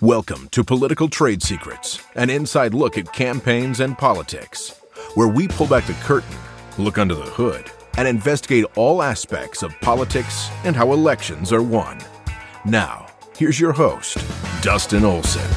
Welcome to Political Trade Secrets, an inside look at campaigns and politics, where we pull back the curtain, look under the hood, and investigate all aspects of politics and how elections are won. Now, here's your host, Dustin Olson.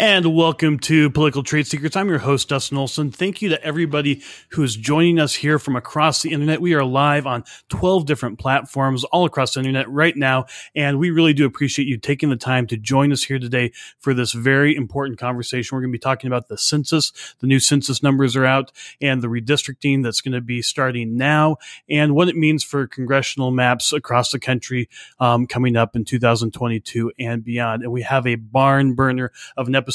And welcome to Political Trade Secrets. I'm your host, Dustin Olson. Thank you to everybody who is joining us here from across the internet. We are live on 12 different platforms all across the internet right now, and we really do appreciate you taking the time to join us here today for this very important conversation. We're going to be talking about the census. The new census numbers are out, and the redistricting that's going to be starting now, and what it means for congressional maps across the country coming up in 2022 and beyond. And we have a barn burner of an episode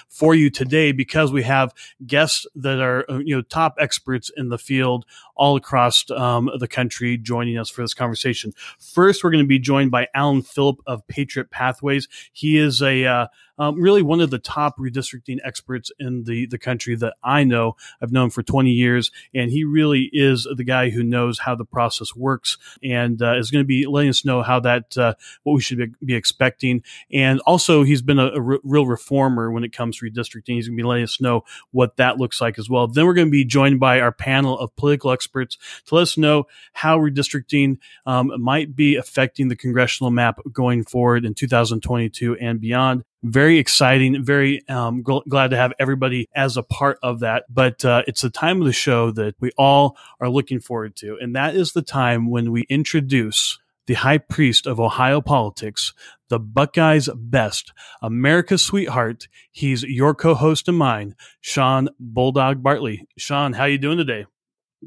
for you today because we have guests that are top experts in the field all across the country joining us for this conversation. First, we're going to be joined by Alan Phillip of Patriot Pathways. He is really one of the top redistricting experts in the country that I know. I've known him for 20 years, and he really is the guy who knows how the process works and is going to be letting us know how that what we should be expecting. And also, he's been a real reformer when it comes to redistricting. He's going to be letting us know what that looks like as well. Then we're going to be joined by our panel of political experts to let us know how redistricting might be affecting the congressional map going forward in 2022 and beyond. Very exciting, very glad to have everybody as a part of that. But it's the time of the show that we all are looking forward to. And that is the time when we introduce the high priest of Ohio politics, the Buckeyes' best, America's sweetheart. He's your co-host and mine, Sean Bulldog Bartley. Sean, how you doing today?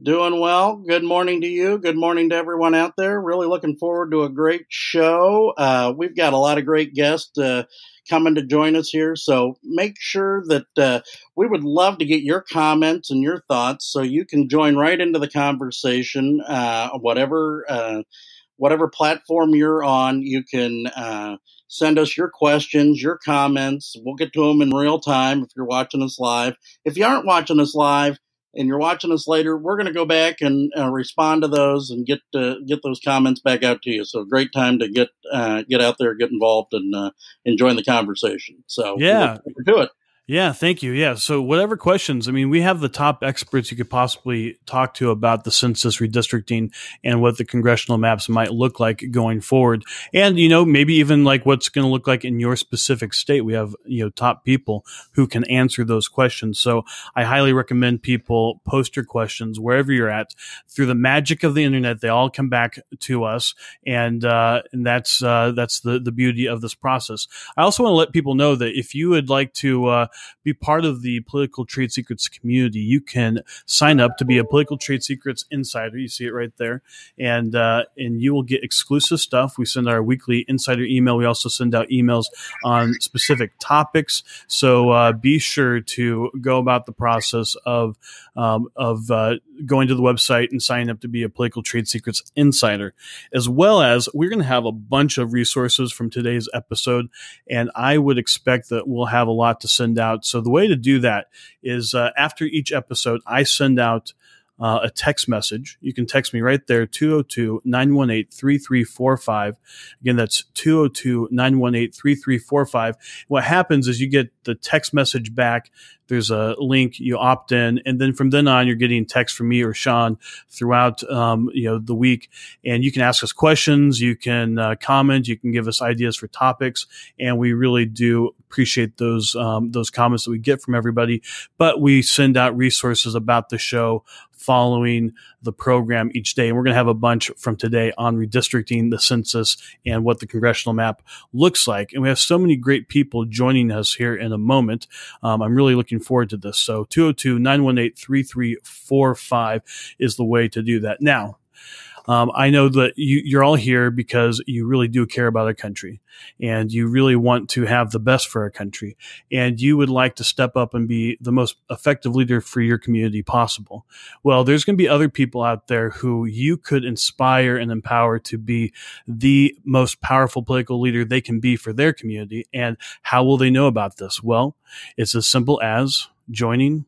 Doing well. Good morning to you. Good morning to everyone out there. Really looking forward to a great show. We've got a lot of great guests coming to join us here. So make sure that we would love to get your comments and your thoughts so you can join right into the conversation. Whatever platform you're on, you can send us your questions, your comments. We'll get to them in real time if you're watching us live. If you aren't watching us live and you're watching us later, we're going to go back and respond to those and get those comments back out to you. So great time to get out there, get involved, and join the conversation. So yeah, do it. Yeah, thank you. Yeah, so whatever questions, we have the top experts you could possibly talk to about the census redistricting and what the congressional maps might look like going forward. And, maybe even like what's going to look like in your specific state. We have, top people who can answer those questions. So I highly recommend people post your questions wherever you're at. Through the magic of the internet, they all come back to us. And that's the beauty of this process. I also want to let people know that if you would like to be part of the Political Trade Secrets community, you can sign up to be a Political Trade Secrets insider. You see it right there. And you will get exclusive stuff. We send our weekly insider email. We also send out emails on specific topics. So be sure to go about the process of going to the website and signing up to be a Political Trade Secrets insider, as well as we're going to have a bunch of resources from today's episode. And I would expect that we'll have a lot to send out. So the way to do that is after each episode, I send out a text message. You can text me right there, 202-918-3345. Again, that's 202-918-3345. What happens is you get the text message back. There's a link, you opt in, and then from then on, you're getting text from me or Sean throughout, the week. And you can ask us questions, you can comment, you can give us ideas for topics, and we really do appreciate those comments that we get from everybody. But we send out resources about the show following the program each day. And we're going to have a bunch from today on redistricting, the census, and what the congressional map looks like. And we have so many great people joining us here in a moment. I'm really looking forward to this. So 202-918-3345 is the way to do that. Now, I know that you're all here because you really do care about our country, and you really want to have the best for our country, and you would like to step up and be the most effective leader for your community possible. Well, there's going to be other people out there who you could inspire and empower to be the most powerful political leader they can be for their community. And how will they know about this? Well, it's as simple as joining.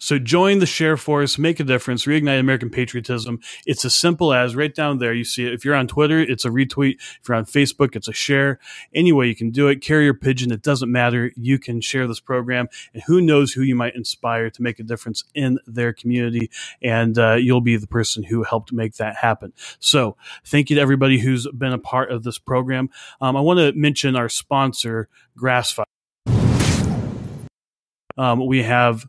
So join the share force, make a difference, reignite American patriotism. It's as simple as right down there. You see it. If you're on Twitter, it's a retweet. If you're on Facebook, it's a share. Any way you can do it, carrier pigeon, it doesn't matter. You can share this program, and who knows who you might inspire to make a difference in their community. And you'll be the person who helped make that happen. So thank you to everybody who's been a part of this program. I want to mention our sponsor, Grassfire. We have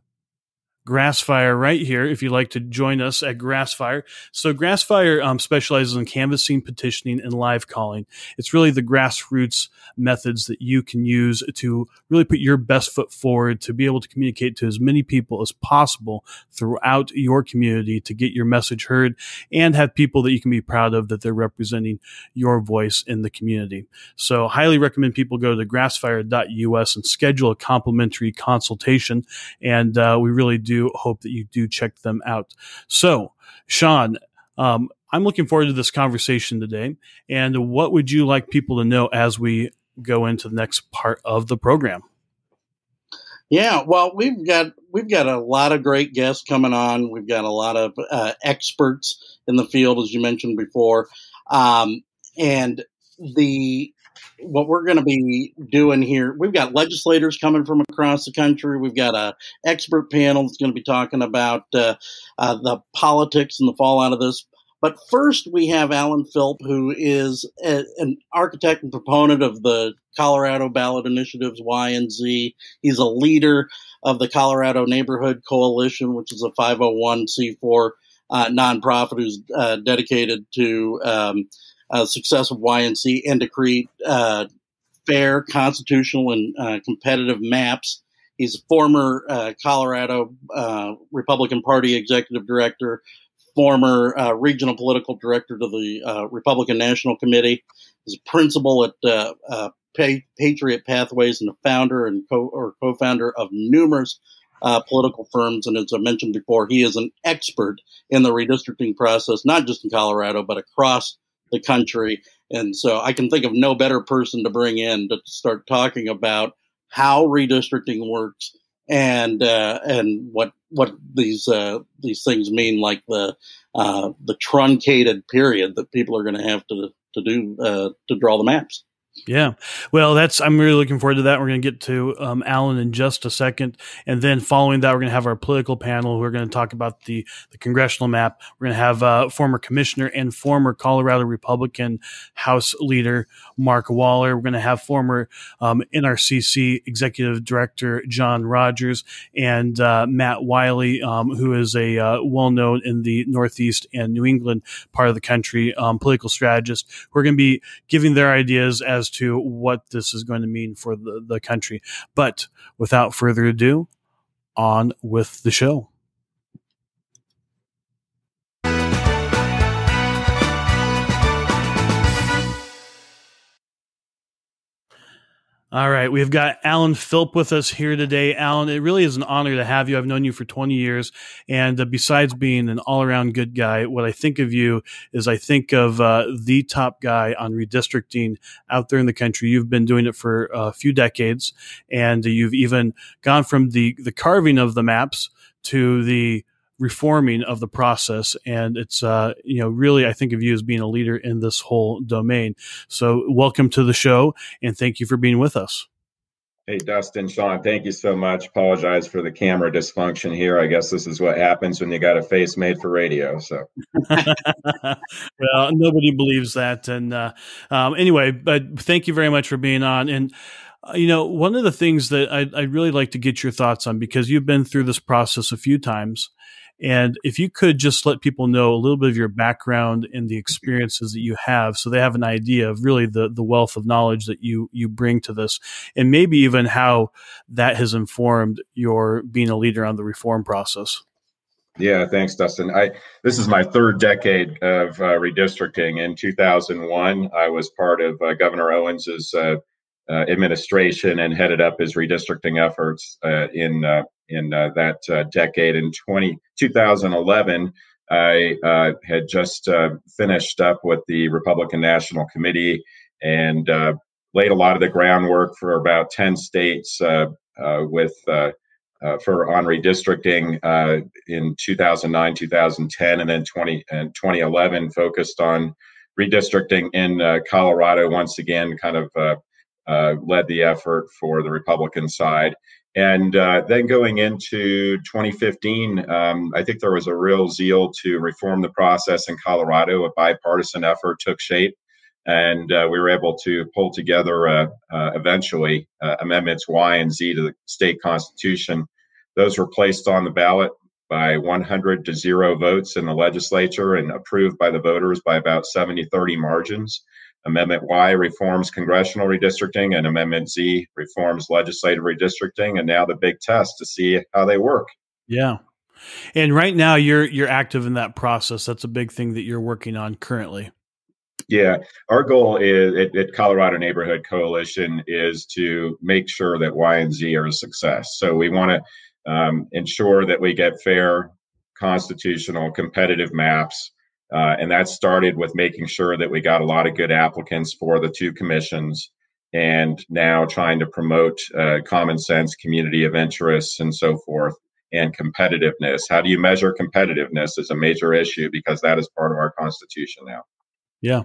Grassfire right here if you'd like to join us at Grassfire. So Grassfire specializes in canvassing, petitioning, and live calling. It's really the grassroots methods that you can use to really put your best foot forward to be able to communicate to as many people as possible throughout your community to get your message heard and have people that you can be proud of that they're representing your voice in the community. So highly recommend people go to grassfire.us and schedule a complimentary consultation. And we really do hope that you do check them out. So, Sean, I'm looking forward to this conversation today. And what would you like people to know as we go into the next part of the program? Yeah, well, we've got a lot of great guests coming on. We've got a lot of experts in the field, as you mentioned before, and what we're going to be doing here, we've got legislators coming from across the country. We've got a expert panel that's going to be talking about the politics and the fallout of this. But first, we have Alan Philp, who is an architect and proponent of the Colorado Ballot Initiative's Y and Z. He's a leader of the Colorado Neighborhood Coalition, which is a 501c4 nonprofit who's dedicated to success of YNC and to create fair, constitutional, and competitive maps. He's a former Colorado Republican Party executive director, former regional political director to the Republican National Committee. He's a principal at Patriot Pathways and a founder and co-founder of numerous political firms. And as I mentioned before, he is an expert in the redistricting process, not just in Colorado, but across the country. And so I can think of no better person to bring in to start talking about how redistricting works and what these things mean, like the truncated period that people are going to have to do to draw the maps. Yeah. Well, I'm really looking forward to that. We're going to get to Alan in just a second. And then following that, we're going to have our political panel. We're going to talk about the congressional map. We're going to have former commissioner and former Colorado Republican House leader Mark Waller. We're going to have former NRCC executive director John Rogers and Matt Wiley, who is a well-known in the Northeast and New England part of the country political strategist. We're going to be giving their ideas as to what this is going to mean for the country. But without further ado, on with the show. All right, we've got Alan Philp with us here today. Alan, it really is an honor to have you. I've known you for 20 years, and besides being an all-around good guy, what I think of you is I think of the top guy on redistricting out there in the country. You've been doing it for a few decades, and you've even gone from the carving of the maps to the reforming of the process. And it's, really, I think of you as being a leader in this whole domain. So welcome to the show and thank you for being with us. Hey, Dustin, Sean, thank you so much. Apologize for the camera dysfunction here. I guess this is what happens when you got a face made for radio. So, well, nobody believes that. And anyway, but thank you very much for being on. And one of the things that I'd really like to get your thoughts on, because you've been through this process a few times, And if you could just let people know a little bit of your background and the experiences that you have, so they have an idea of really the wealth of knowledge that you bring to this, and maybe even how that has informed your being a leader on the reform process. Yeah, thanks, Dustin. This is my third decade of redistricting. In 2001, I was part of Governor Owens's administration and headed up his redistricting efforts in that decade. In 2011, I had just finished up with the Republican National Committee and laid a lot of the groundwork for about 10 states with for on redistricting in 2009, 2010, and then 2011 focused on redistricting in Colorado. Once again, kind of led the effort for the Republican side. And then going into 2015, I think there was a real zeal to reform the process in Colorado. A bipartisan effort took shape. And we were able to pull together eventually amendments Y and Z to the state constitution. Those were placed on the ballot by 100 to 0 votes in the legislature and approved by the voters by about 70-30 margins. Amendment Y reforms congressional redistricting, and Amendment Z reforms legislative redistricting. And now the big test to see how they work. Yeah. And right now you're active in that process. That's a big thing that you're working on currently. Yeah, our goal is at Colorado Neighborhood Coalition is to make sure that Y and Z are a success. So we want to ensure that we get fair, constitutional, competitive maps. And that started with making sure that we got a lot of good applicants for the two commissions, and now trying to promote common sense, community of interests, and so forth, and competitiveness. How do you measure competitiveness is a major issue because that is part of our Constitution now. Yeah.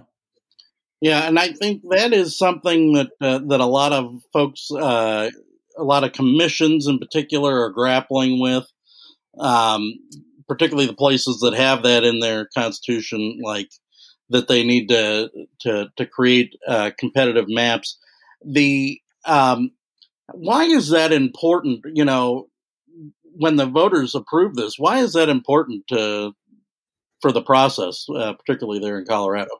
Yeah, and I think that is something that that a lot of folks, a lot of commissions in particular, are grappling with. Particularly the places that have that in their constitution, like that they need to create competitive maps. The why is that important? You know, when the voters approve this, why is that important for the process, particularly there in Colorado?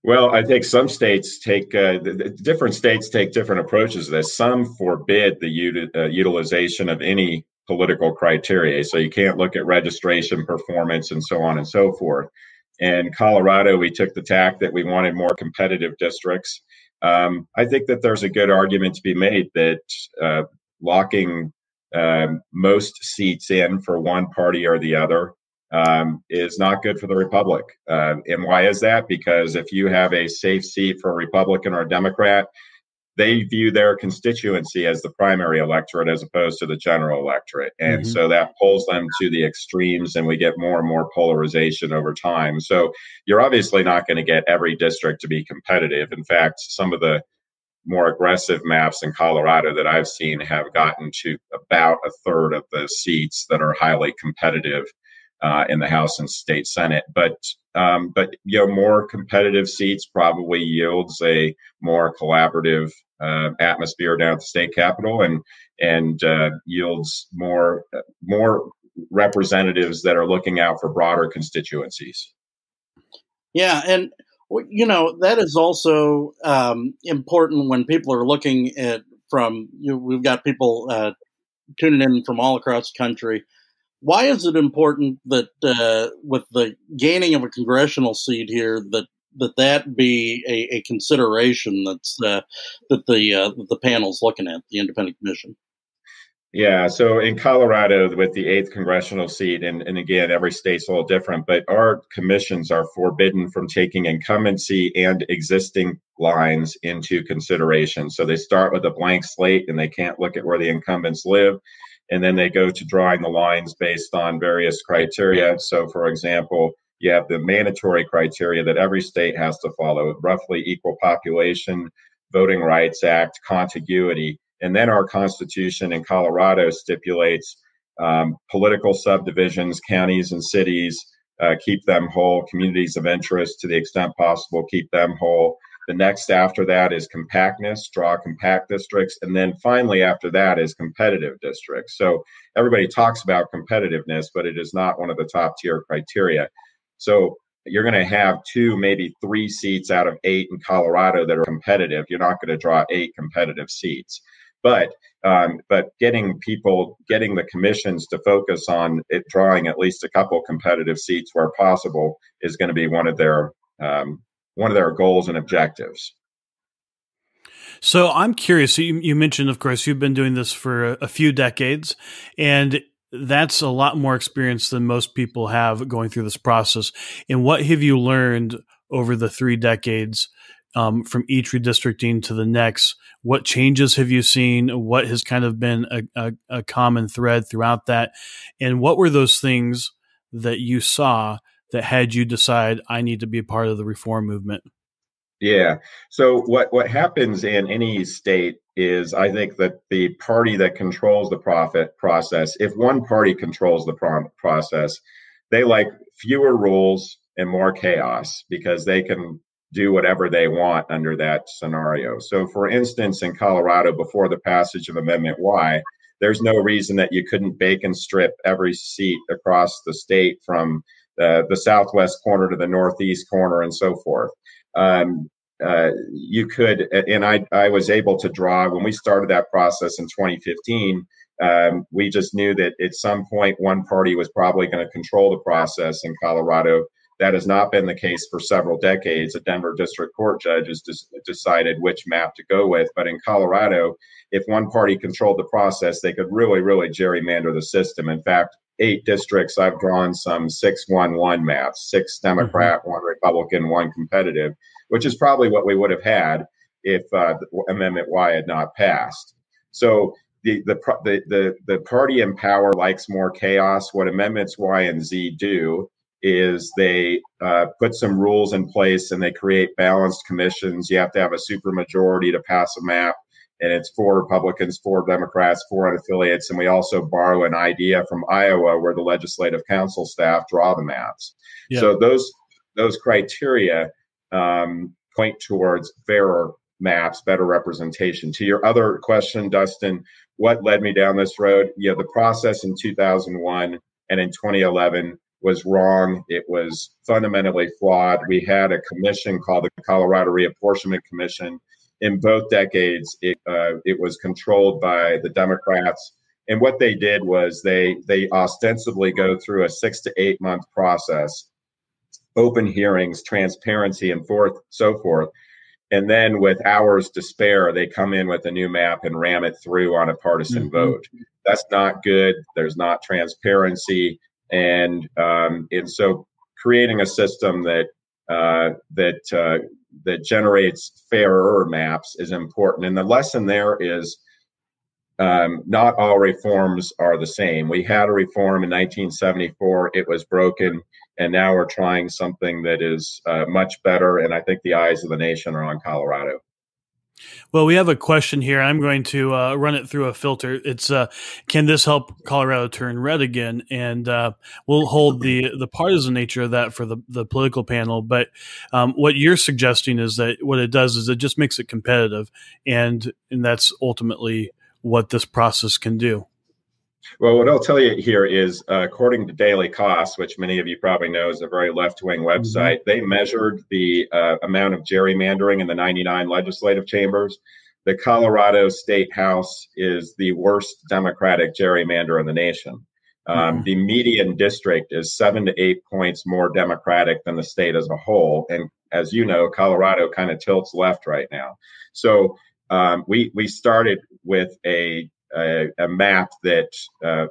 Well, I think some states take different states take different approaches to this. Some forbid the utilization of any political criteria, so you can't look at registration, performance, and so on and so forth. In Colorado, we took the tack that we wanted more competitive districts. I think that there's a good argument to be made that locking most seats in for one party or the other is not good for the Republic. And why is that? Because if you have a safe seat for a Republican or a Democrat, they view their constituency as the primary electorate as opposed to the general electorate. And so that pulls them to the extremes, and we get more and more polarization over time. So you're obviously not going to get every district to be competitive. In fact, some of the more aggressive maps in Colorado that I've seen have gotten to about a third of the seats that are highly competitive in the House and State Senate. But you know, more competitive seats probably yields a more collaborative atmosphere down at the state capitol, and yields more representatives that are looking out for broader constituencies. Yeah, and you know, that is also important when people are looking at we've got people tuning in from all across the country. Why is it important that with the gaining of a congressional seat here, that be a consideration that the panel's looking at, the independent commission? Yeah, so in Colorado, with the 8th congressional seat, and again, every state's a little different, but our commissions are forbidden from taking incumbency and existing lines into consideration. So they start with a blank slate, and they can't look at where the incumbents live. And then they go to drawing the lines based on various criteria. So, for example, you have the mandatory criteria that every state has to follow: roughly equal population, Voting Rights Act, contiguity. And then our Constitution in Colorado stipulates political subdivisions, counties and cities, keep them whole, communities of interest to the extent possible, keep them whole. The next after that is compactness, draw compact districts. And then finally after that is competitive districts. So everybody talks about competitiveness, but it is not one of the top tier criteria. So you're going to have 2, maybe 3 seats out of 8 in Colorado that are competitive. You're not going to draw 8 competitive seats. But getting the commissions to focus on it, drawing at least a couple competitive seats where possible is going to be one of their goals and objectives. So I'm curious. You mentioned, of course, you've been doing this for a few decades, and that's a lot more experience than most people have going through this process. And what have you learned over the 3 decades from each redistricting to the next? What changes have you seen? What has kind of been a common thread throughout that? And what were those things that you saw that had you decide, I need to be a part of the reform movement? Yeah. So what happens in any state is, I think that the party that controls the profit process, if one party controls the process, they like fewer rules and more chaos because they can do whatever they want under that scenario. So for instance, in Colorado, before the passage of Amendment Y, there's no reason that you couldn't bacon strip every seat across the state from the southwest corner to the northeast corner and so forth. You could, and I was able to draw, when we started that process in 2015, we just knew that at some point one party was probably going to control the process in Colorado. That has not been the case for several decades. A Denver district court judge has decided which map to go with. But in Colorado, if one party controlled the process, they could really, really gerrymander the system. In fact, 8 districts, I've drawn some 6-1-1 maps, 6 Democrat, 1 Republican, 1 competitive, which is probably what we would have had if Amendment Y had not passed. So the party in power likes more chaos. What Amendments Y and Z do is they put some rules in place and they create balanced commissions. You have to have a supermajority to pass a map, and it's 4 Republicans, 4 Democrats, 4 unaffiliates. And we also borrow an idea from Iowa where the legislative council staff draw the maps. Yep. So those criteria point towards fairer maps, better representation. To your other question, Dustin, what led me down this road? Yeah, the process in 2001 and in 2011 was wrong. It was fundamentally flawed. We had a commission called the Colorado Reapportionment Commission. In both decades, it was controlled by the Democrats. And what they did was they ostensibly go through a 6 to 8 month process, open hearings, transparency, and so forth. And then with hours to spare, they come in with a new map and ram it through on a partisan vote. That's not good. There's not transparency. And so creating a system that generates fairer maps is important. And the lesson there is not all reforms are the same. We had a reform in 1974. It was broken. And now we're trying something that is much better. And I think the eyes of the nation are on Colorado. Well, we have a question here. I'm going to run it through a filter. It's, can this help Colorado turn red again? And we'll hold the partisan nature of that for the political panel. But what you're suggesting is that what it does is it just makes it competitive. And that's ultimately what this process can do. Well, what I'll tell you here is, according to Daily Cost, which many of you probably know is a very left-wing website, they measured the amount of gerrymandering in the 99 legislative chambers. The Colorado State House is the worst Democratic gerrymander in the nation. The median district is 7 to 8 points more Democratic than the state as a whole. And as you know, Colorado kind of tilts left right now. So we started with a map that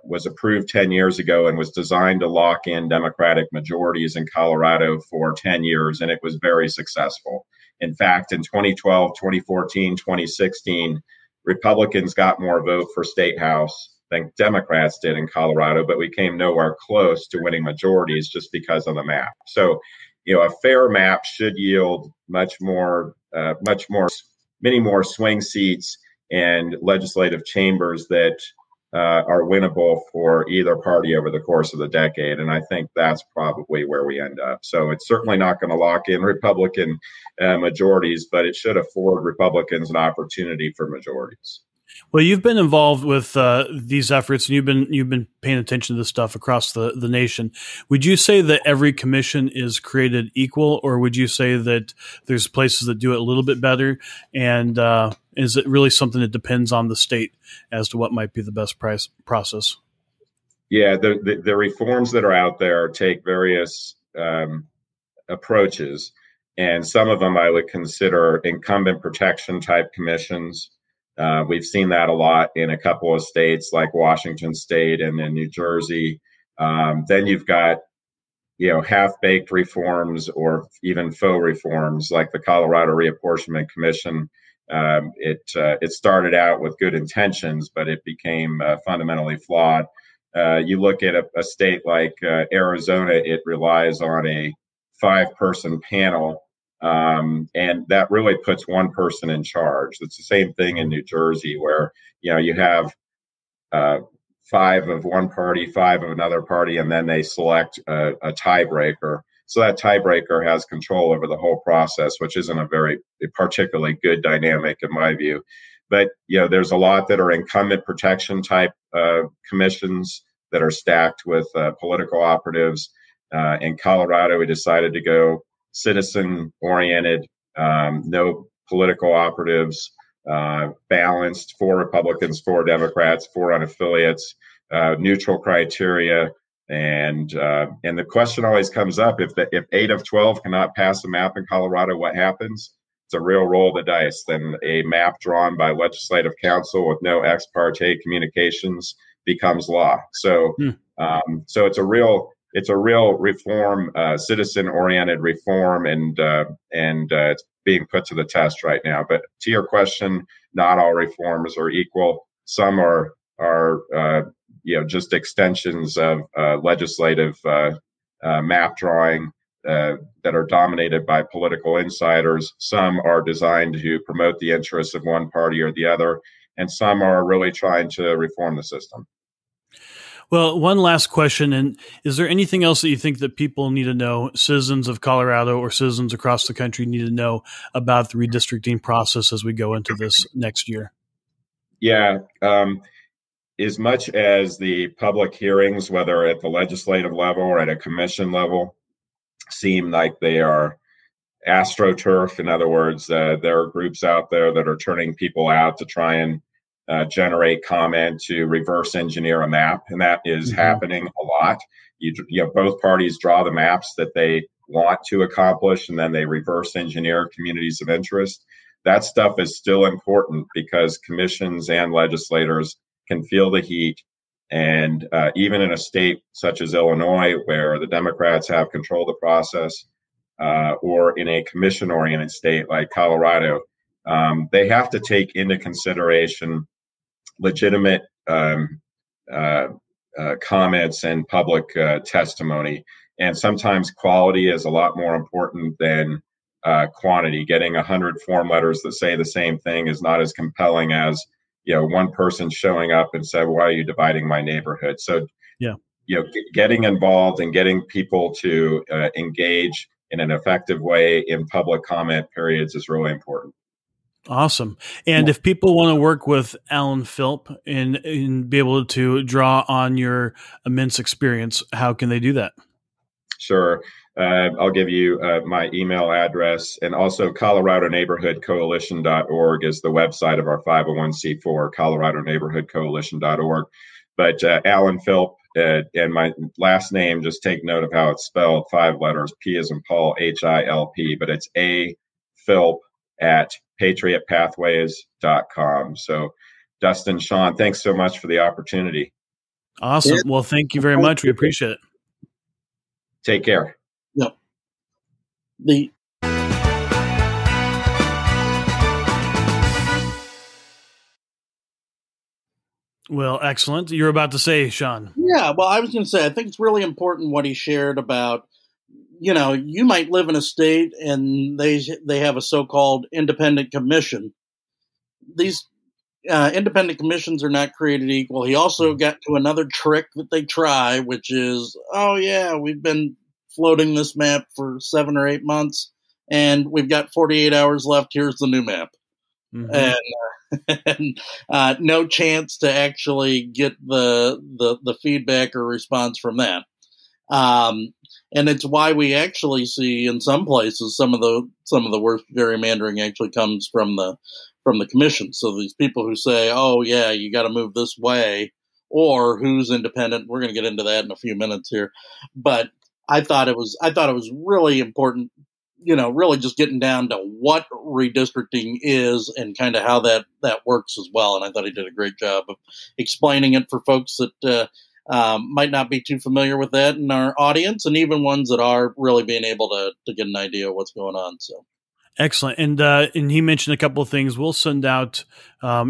was approved 10 years ago and was designed to lock in Democratic majorities in Colorado for 10 years, and it was very successful. In fact, in 2012, 2014, 2016, Republicans got more vote for State House than Democrats did in Colorado, but we came nowhere close to winning majorities just because of the map. So, a fair map should yield many more swing seats and legislative chambers that are winnable for either party over the course of the decade. And I think that's probably where we end up. So it's certainly not going to lock in Republican majorities, but it should afford Republicans an opportunity for majorities. Well, you've been involved with these efforts, and you've been paying attention to this stuff across the nation. Would you say that every commission is created equal, or would you say that there's places that do it a little bit better? And is it really something that depends on the state as to what might be the best process? Yeah, the reforms that are out there take various approaches, and some of them I would consider incumbent protection type commissions. We've seen that a lot in a couple of states like Washington State and in New Jersey. Then you've got, half-baked reforms or even faux reforms like the Colorado Reapportionment Commission. It started out with good intentions, but it became fundamentally flawed. You look at a state like Arizona, it relies on a 5-person panel. And that really puts one person in charge. It's the same thing in New Jersey, where you have 5 of one party, 5 of another party, and then they select a tiebreaker. So that tiebreaker has control over the whole process, which isn't a very particularly good dynamic in my view. But there's a lot that are incumbent protection type commissions that are stacked with political operatives. In Colorado, we decided to go citizen-oriented, no political operatives, balanced, 4 Republicans, 4 Democrats, 4 unaffiliates, neutral criteria, and the question always comes up: if 8 of 12 cannot pass a map in Colorado, what happens? It's a real roll of the dice. Then a map drawn by legislative council with no ex parte communications becomes law. So, so it's a real reform, citizen-oriented reform, and it's being put to the test right now. But to your question, not all reforms are equal. Some are just extensions of legislative map drawing that are dominated by political insiders. Some are designed to promote the interests of one party or the other, and some are really trying to reform the system. Well, one last question, and is there anything else that you think that people need to know, citizens of Colorado or citizens across the country need to know about the redistricting process as we go into this next year? Yeah. As much as the public hearings, whether at the legislative level or at a commission level, seem like they are astroturf. In other words, there are groups out there that are turning people out to try and generate comment, to reverse engineer a map, and that is happening a lot. Both parties draw the maps that they want to accomplish, and then they reverse engineer communities of interest. That stuff is still important because commissions and legislators can feel the heat. And even in a state such as Illinois, where the Democrats have control of the process, or in a commission-oriented state like Colorado, they have to take into consideration legitimate comments and public testimony. And sometimes quality is a lot more important than quantity. Getting 100 form letters that say the same thing is not as compelling as one person showing up and said, "Why are you dividing my neighborhood?" So, getting involved and getting people to engage in an effective way in public comment periods is really important. Awesome. And if people want to work with Alan Philp and be able to draw on your immense experience, how can they do that? Sure. I'll give you my email address, and also coloradoneighborhoodcoalition.org is the website of our 501c4, coloradoneighborhoodcoalition.org. But Alan Philp, and my last name, just take note of how it's spelled, 5 letters, P as in Paul, H-I-L-P, but it's A Philp at patriotpathways.com. So, Dustin, Sean, thanks so much for the opportunity. Awesome. Well, thank you very much. We appreciate it. Take care. Yep. Well, excellent. You're about to say, Sean. Yeah, well, I was going to say, I think it's really important what he shared about, you might live in a state and they have a so-called independent commission. These independent commissions are not created equal. He also got to another trick that they try, which is, oh yeah, we've been floating this map for 7 or 8 months, and we've got 48 hours left. Here's the new map. And no chance to actually get the feedback or response from that. And it's why we actually see in some places some of the worst gerrymandering actually comes from the commission. So these people who say, "Oh yeah, you got to move this way," or who's independent. We're going to get into that in a few minutes here, but I thought it was really important. Really just getting down to what redistricting is and kind of how that works as well. And I thought he did a great job of explaining it for folks that might not be too familiar with that in our audience, and even ones that are really being able to get an idea of what's going on. So. Excellent. And he mentioned a couple of things. We'll send out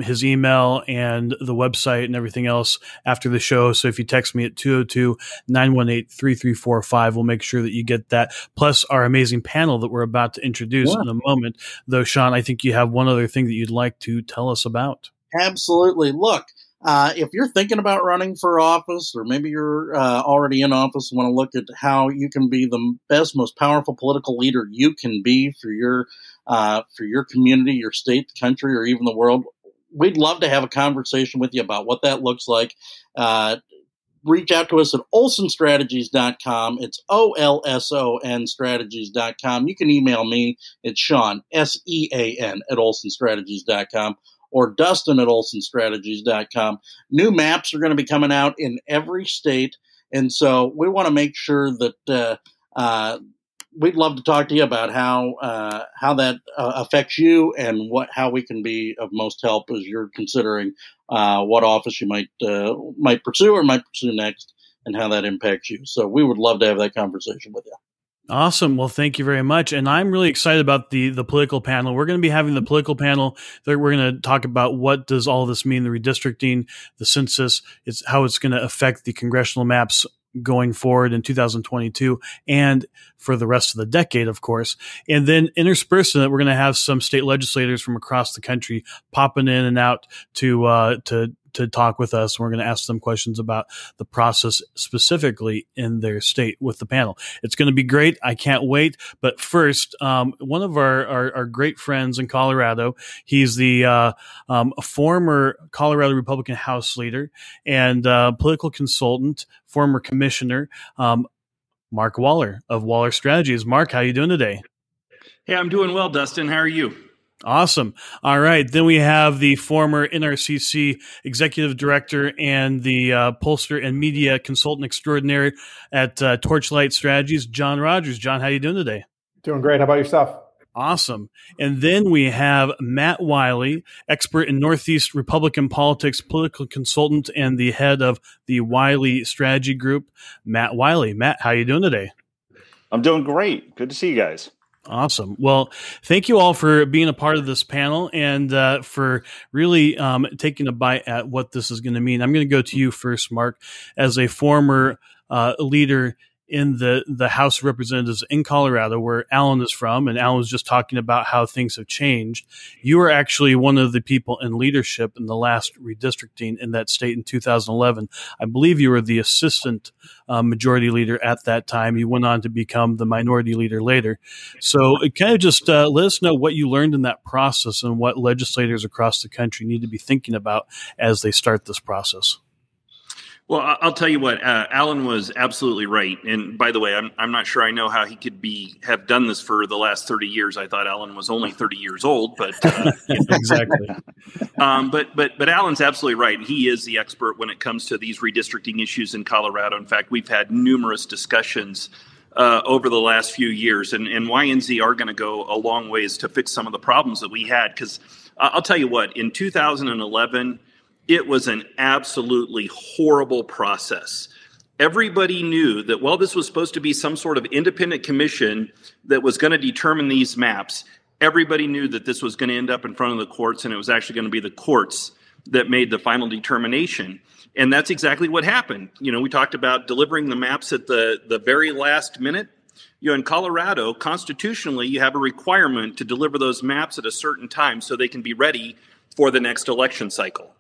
his email and the website and everything else after the show. So if you text me at 202-918-3345, we'll make sure that you get that. Plus our amazing panel that we're about to introduce in a moment. Though, Sean, I think you have one other thing that you'd like to tell us about. Absolutely. Look, if you're thinking about running for office, or maybe you're already in office and want to look at how you can be the best, most powerful political leader you can be for your community, your state, the country, or even the world, we'd love to have a conversation with you about what that looks like. Reach out to us at olsonstrategies.com. It's OLSON strategies.com. You can email me. It's Sean, SEAN, at olsonstrategies.com. or Dustin at olsonstrategies.com. New maps are going to be coming out in every state, and so we want to make sure that we'd love to talk to you about how that affects you and how we can be of most help as you're considering what office you might pursue or might pursue next, and how that impacts you. So we would love to have that conversation with you. Awesome. Well, thank you very much. And I'm really excited about the political panel. We're going to be having the political panel that we're going to talk about what does all this mean, the redistricting, the census, how it's going to affect the congressional maps going forward in 2022 and for the rest of the decade, of course. And then interspersed in it, we're going to have some state legislators from across the country popping in and out to talk with us. We're going to ask them questions about the process specifically in their state with the panel. It's going to be great. I can't wait. But first, one of our great friends in Colorado, he's the former Colorado Republican House leader and political consultant, former commissioner, Mark Waller of Waller Strategies. Mark, how are you doing today? Hey, I'm doing well, Dustin. How are you? Awesome. All right. Then we have the former NRCC executive director and the pollster and media consultant extraordinaire at Torchlight Strategies, John Rogers. John, how are you doing today? Doing great. How about yourself? Awesome. And then we have Matt Wiley, expert in Northeast Republican politics, political consultant, and the head of the Wiley Strategy Group, Matt Wiley. Matt, how are you doing today? I'm doing great. Good to see you guys. Awesome. Well, thank you all for being a part of this panel and for really taking a bite at what this is going to mean. I'm going to go to you first, Mark, as a former leader in the House of Representatives in Colorado, where Alan is from, and Alan was just talking about how things have changed. You were actually one of the people in leadership in the last redistricting in that state in 2011. I believe you were the assistant majority leader at that time. You went on to become the minority leader later. So kind of just let us know what you learned in that process and what legislators across the country need to be thinking about as they start this process. Well, I'll tell you what, Alan was absolutely right. And by the way, I'm not sure I know how he could have done this for the last 30 years. I thought Alan was only 30 years old, but exactly. But Alan's absolutely right. He is the expert when it comes to these redistricting issues in Colorado. In fact, we've had numerous discussions over the last few years, and YNZ are going to go a long ways to fix some of the problems that we had. Because I'll tell you what, in 2011, it was an absolutely horrible process. Everybody knew that, well, this was supposed to be some sort of independent commission that was going to determine these maps. Everybody knew that this was going to end up in front of the courts, and it was actually going to be the courts that made the final determination. And that's exactly what happened. You know, we talked about delivering the maps at the very last minute. You know, in Colorado, constitutionally, you have a requirement to deliver those maps at a certain time so they can be ready for the next election cycle.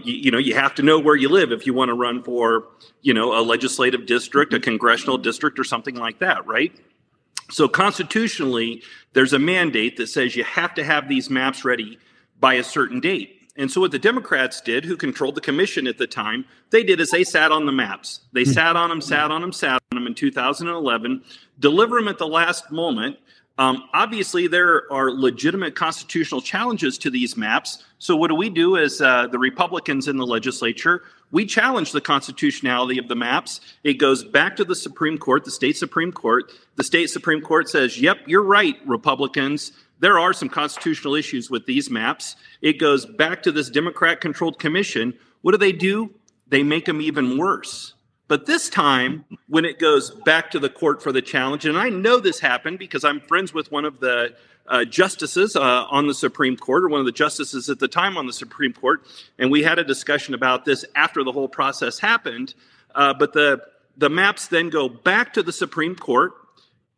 You have to know where you live if you want to run for, a legislative district, a congressional district, or something like that, right? So constitutionally, there's a mandate that says you have to have these maps ready by a certain date. And so what the Democrats did, who controlled the commission at the time, they did is they sat on the maps. They sat on them in 2011, deliver them at the last moment. Obviously, there are legitimate constitutional challenges to these maps. So what do we do as the Republicans in the legislature? We challenge the constitutionality of the maps. It goes back to the Supreme Court, the state Supreme Court. The state Supreme Court says, yep, you're right, Republicans. There are some constitutional issues with these maps. It goes back to this Democrat-controlled commission. What do? They make them even worse. But this time, when it goes back to the court for the challenge, and I know this happened because I'm friends with one of the justices on the Supreme Court, or one of the justices at the time on the Supreme Court, and we had a discussion about this after the whole process happened. But the maps then go back to the Supreme Court,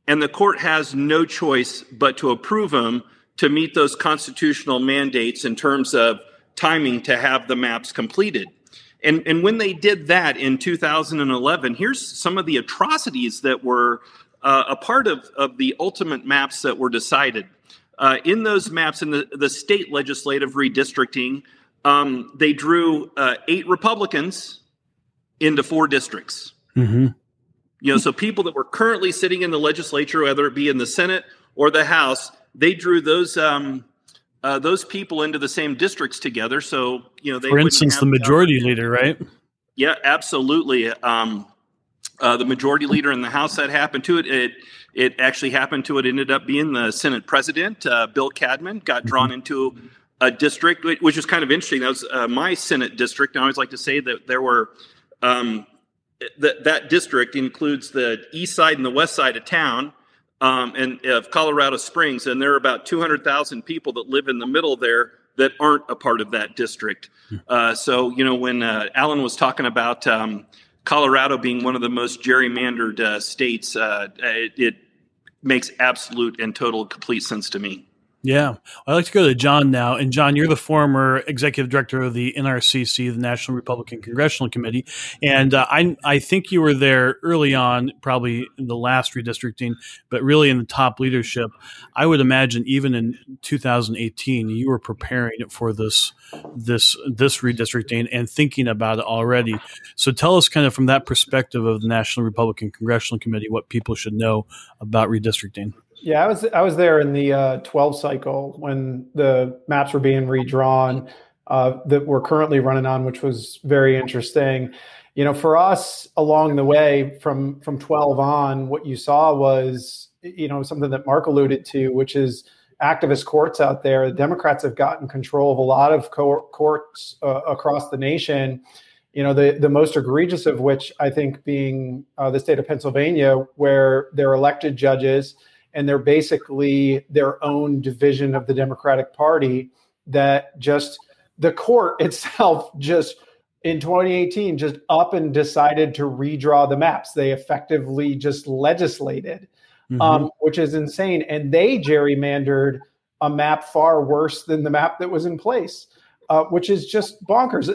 and the court has no choice but to approve them to meet those constitutional mandates in terms of timing to have the maps completed. And when they did that in 2011, here's some of the atrocities that were a part of the ultimate maps that were decided. In those maps, in the state legislative redistricting, they drew 8 Republicans into 4 districts. Mm-hmm. So people that were currently sitting in the legislature, whether it be in the Senate or the House, they drew those people into the same districts together. So, they, for instance, the majority leader, right? Yeah, absolutely. The majority leader in the House, that happened to it. It actually happened to it. Ended up being the Senate President, Bill Cadman, got drawn into a district, which is kind of interesting. That was my Senate district. And I always like to say that there were that district includes the east side and the west side of town. And of Colorado Springs, and there are about 200,000 people that live in the middle there that aren't a part of that district. So, when Alan was talking about Colorado being one of the most gerrymandered states, it makes absolute and total complete sense to me. Yeah. I'd like to go to John now. And John, you're the former executive director of the NRCC, the National Republican Congressional Committee. And I think you were there early on, probably in the last redistricting, but really in the top leadership. I would imagine even in 2018, you were preparing for this redistricting and thinking about it already. So tell us kind of from that perspective of the National Republican Congressional Committee, what people should know about redistricting. Yeah, I was there in the 12 cycle when the maps were being redrawn that we're currently running on, which was very interesting. For us along the way from 12 on, what you saw was, something that Mark alluded to, which is activist courts out there. The Democrats have gotten control of a lot of courts across the nation. The most egregious of which I think being the state of Pennsylvania, where they're elected judges and they're basically their own division of the Democratic Party that just the court itself just in 2018 just up and decided to redraw the maps. They effectively just legislated, which is insane. And they gerrymandered a map far worse than the map that was in place, which is just bonkers.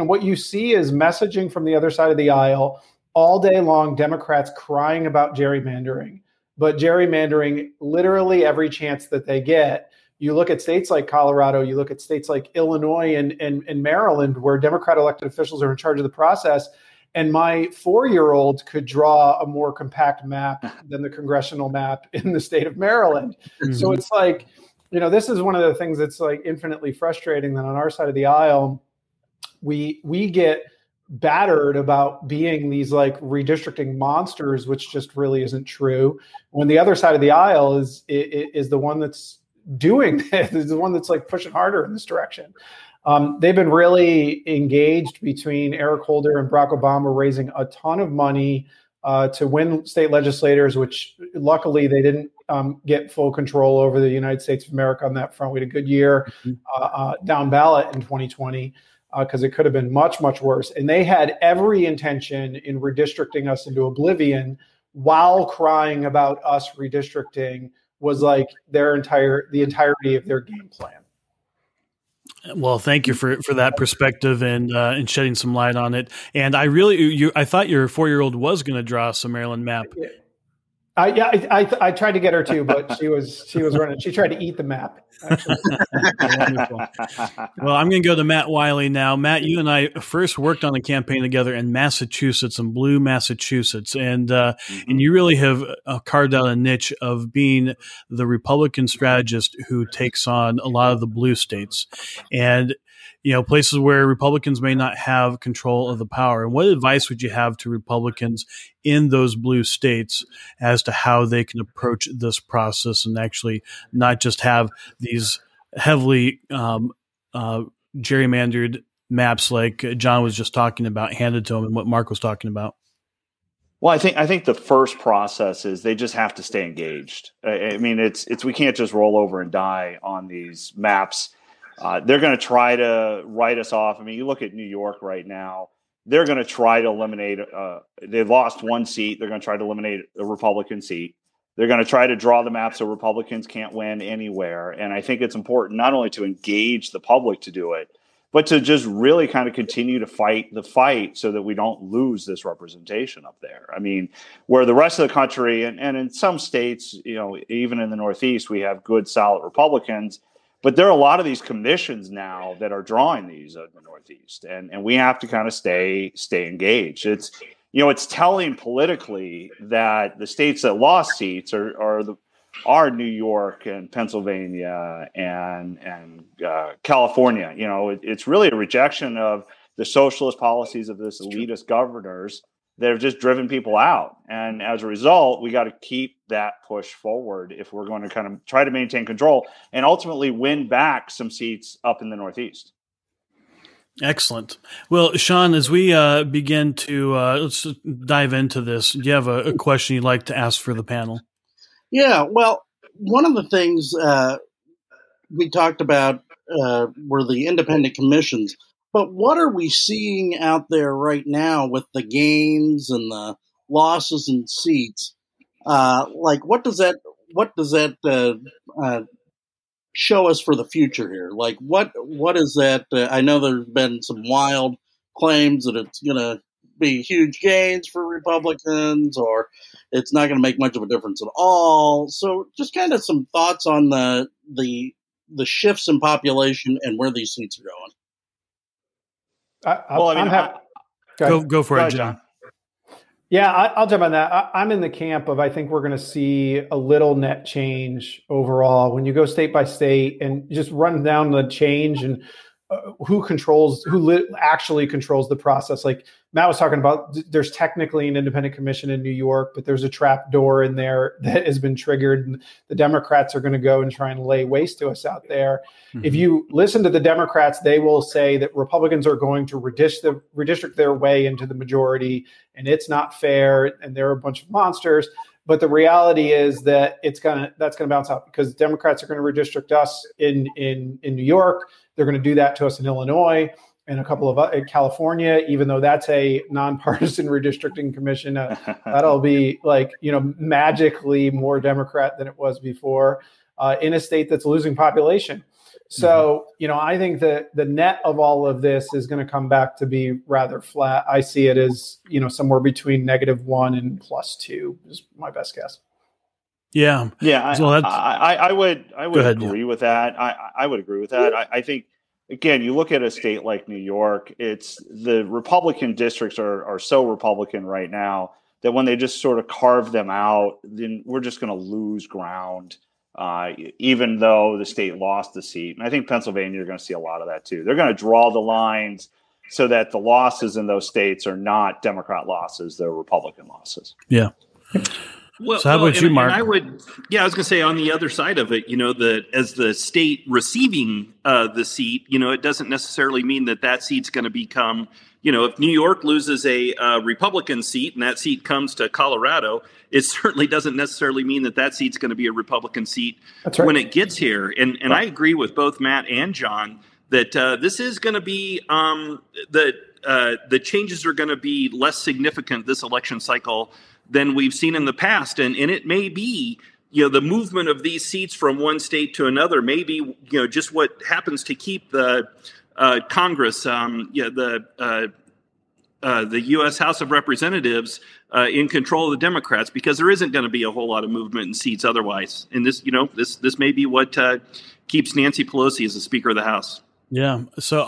What you see is messaging from the other side of the aisle all day long, Democrats crying about gerrymandering. But gerrymandering literally every chance that they get. You look at states like Colorado, you look at states like Illinois and Maryland, where Democrat elected officials are in charge of the process. And my 4-year-old could draw a more compact map than the congressional map in the state of Maryland. Mm-hmm. So it's like, this is one of the things that's like infinitely frustrating that on our side of the aisle, we get battered about being these like redistricting monsters, which just really isn't true. When the other side of the aisle is the one that's doing this, is the one that's like pushing harder in this direction. They've been really engaged between Eric Holder and Barack Obama, raising a ton of money to win state legislators, which luckily they didn't get full control over the United States of America on that front. We had a good year down ballot in 2020. Because it could have been much, much worse. And they had every intention in redistricting us into oblivion while crying about us redistricting was like the entirety of their game plan. Well, thank you for that perspective and shedding some light on it. And I thought your 4-year-old was going to draw us a Maryland map. I tried to get her to, but she was running. She tried to eat the map. Actually. Wonderful. Well, I'm going to go to Matt Wiley now. Matt, you and I first worked on a campaign together in Massachusetts, in Blue, Massachusetts, and you really have carved out a niche of being the Republican strategist who takes on a lot of the blue states, and places where Republicans may not have control of the power. And what advice would you have to Republicans in those blue states as to how they can approach this process and actually not just have these heavily gerrymandered maps like John was just talking about handed to them and what Mark was talking about? Well, I think the first process is they just have to stay engaged. I mean, it's we can't just roll over and die on these maps. They're going to try to write us off. I mean, you look at New York right now. They're going to try to eliminate. They lost one seat. They're going to try to eliminate a Republican seat. They're going to try to draw the map so Republicans can't win anywhere. And I think it's important not only to engage the public to do it, but to just really kind of continue to fight the fight so that we don't lose this representation up there. I mean, where the rest of the country and in some states, even in the Northeast, we have good, solid Republicans. But there are a lot of these commissions now that are drawing these in the Northeast, and we have to kind of stay engaged. It's telling politically that the states that lost seats are New York and Pennsylvania and California. It's really a rejection of the socialist policies of this elitist governors that have just driven people out. And as a result, we got to keep that push forward if we're going to kind of try to maintain control and ultimately win back some seats up in the Northeast. Excellent. Well, Sean, as we begin to let's dive into this, do you have a question you'd like to ask for the panel? Yeah, well, one of the things we talked about were the independent commissions. But what are we seeing out there right now with the gains and the losses in seats? What does that show us for the future here? Like, what is that? I know there's been some wild claims that it's going to be huge gains for Republicans, or it's not going to make much of a difference at all. So, just kind of some thoughts on the shifts in population and where these seats are going. Go for it, John. Yeah, I'll jump on that. I'm in the camp of I think we're going to see a little net change overall when you go state by state and just run down the change and who actually controls the process. Like Matt was talking about, there's technically an independent commission in New York, but there's a trap door in there that has been triggered. And the Democrats are going to go and try and lay waste to us out there. Mm-hmm. If you listen to the Democrats, they will say that Republicans are going to redistrict their way into the majority, and it's not fair, and they're a bunch of monsters. But the reality is that that's going to bounce out because Democrats are going to redistrict us in New York. They're going to do that to us in Illinois and a couple of California, even though that's a nonpartisan redistricting commission. That'll be magically more Democrat than it was before in a state that's losing population. So, I think that the net of all of this is going to come back to be rather flat. I see it as, somewhere between -1 and +2 is my best guess. Yeah. Yeah. So I would agree with that. I would agree with that. I think, again, you look at a state like New York, it's the Republican districts are so Republican right now that when they just sort of carve them out, then we're just going to lose ground. Even though the state lost the seat. And I think Pennsylvania, you're going to see a lot of that too. They're going to draw the lines so that the losses in those states are not Democrat losses, they're Republican losses. Yeah. Well, so how about you, Mark? I was going to say on the other side of it, as the state receiving the seat, it doesn't necessarily mean that seat's going to become, if New York loses a Republican seat and that seat comes to Colorado, it certainly doesn't necessarily mean that seat's going to be a Republican seat when it gets here. And I agree with both Matt and John that this is going to be the changes are going to be less significant this election cycle than we've seen in the past. And it may be the movement of these seats from one state to another may be, just what happens to keep the Congress, the U.S. House of Representatives in control of the Democrats, because there isn't going to be a whole lot of movement in seats otherwise. And this may be what keeps Nancy Pelosi as the Speaker of the House. Yeah. So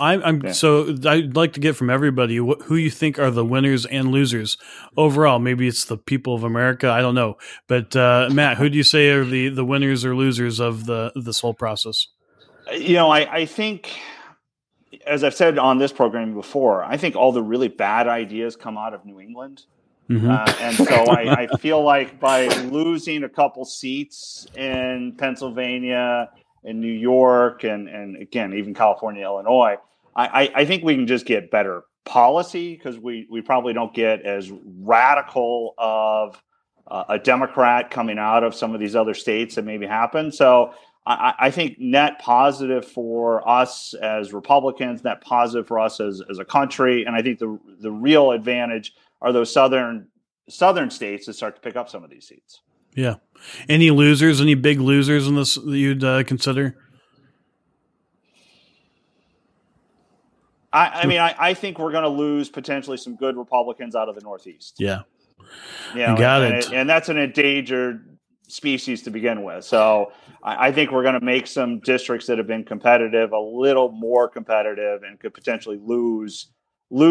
so I'd like to get from everybody who you think are the winners and losers overall. Maybe it's the people of America. I don't know. But Matt, who do you say are the winners or losers of this whole process? I think, as I've said on this program before, I think all the really bad ideas come out of New England. Mm-hmm. And so I feel like by losing a couple seats in Pennsylvania, in New York, and again, even California, Illinois, I think we can just get better policy, because we probably don't get as radical of a Democrat coming out of some of these other states that maybe happen. So I think net positive for us as Republicans, net positive for us as a country. And I think the real advantage are those southern states that start to pick up some of these seats. Yeah. Any losers, any big losers in this that you'd consider? I think we're going to lose potentially some good Republicans out of the Northeast. Yeah. Got it. And that's an endangered species to begin with. So I think we're going to make some districts that have been competitive a little more competitive, and could potentially lose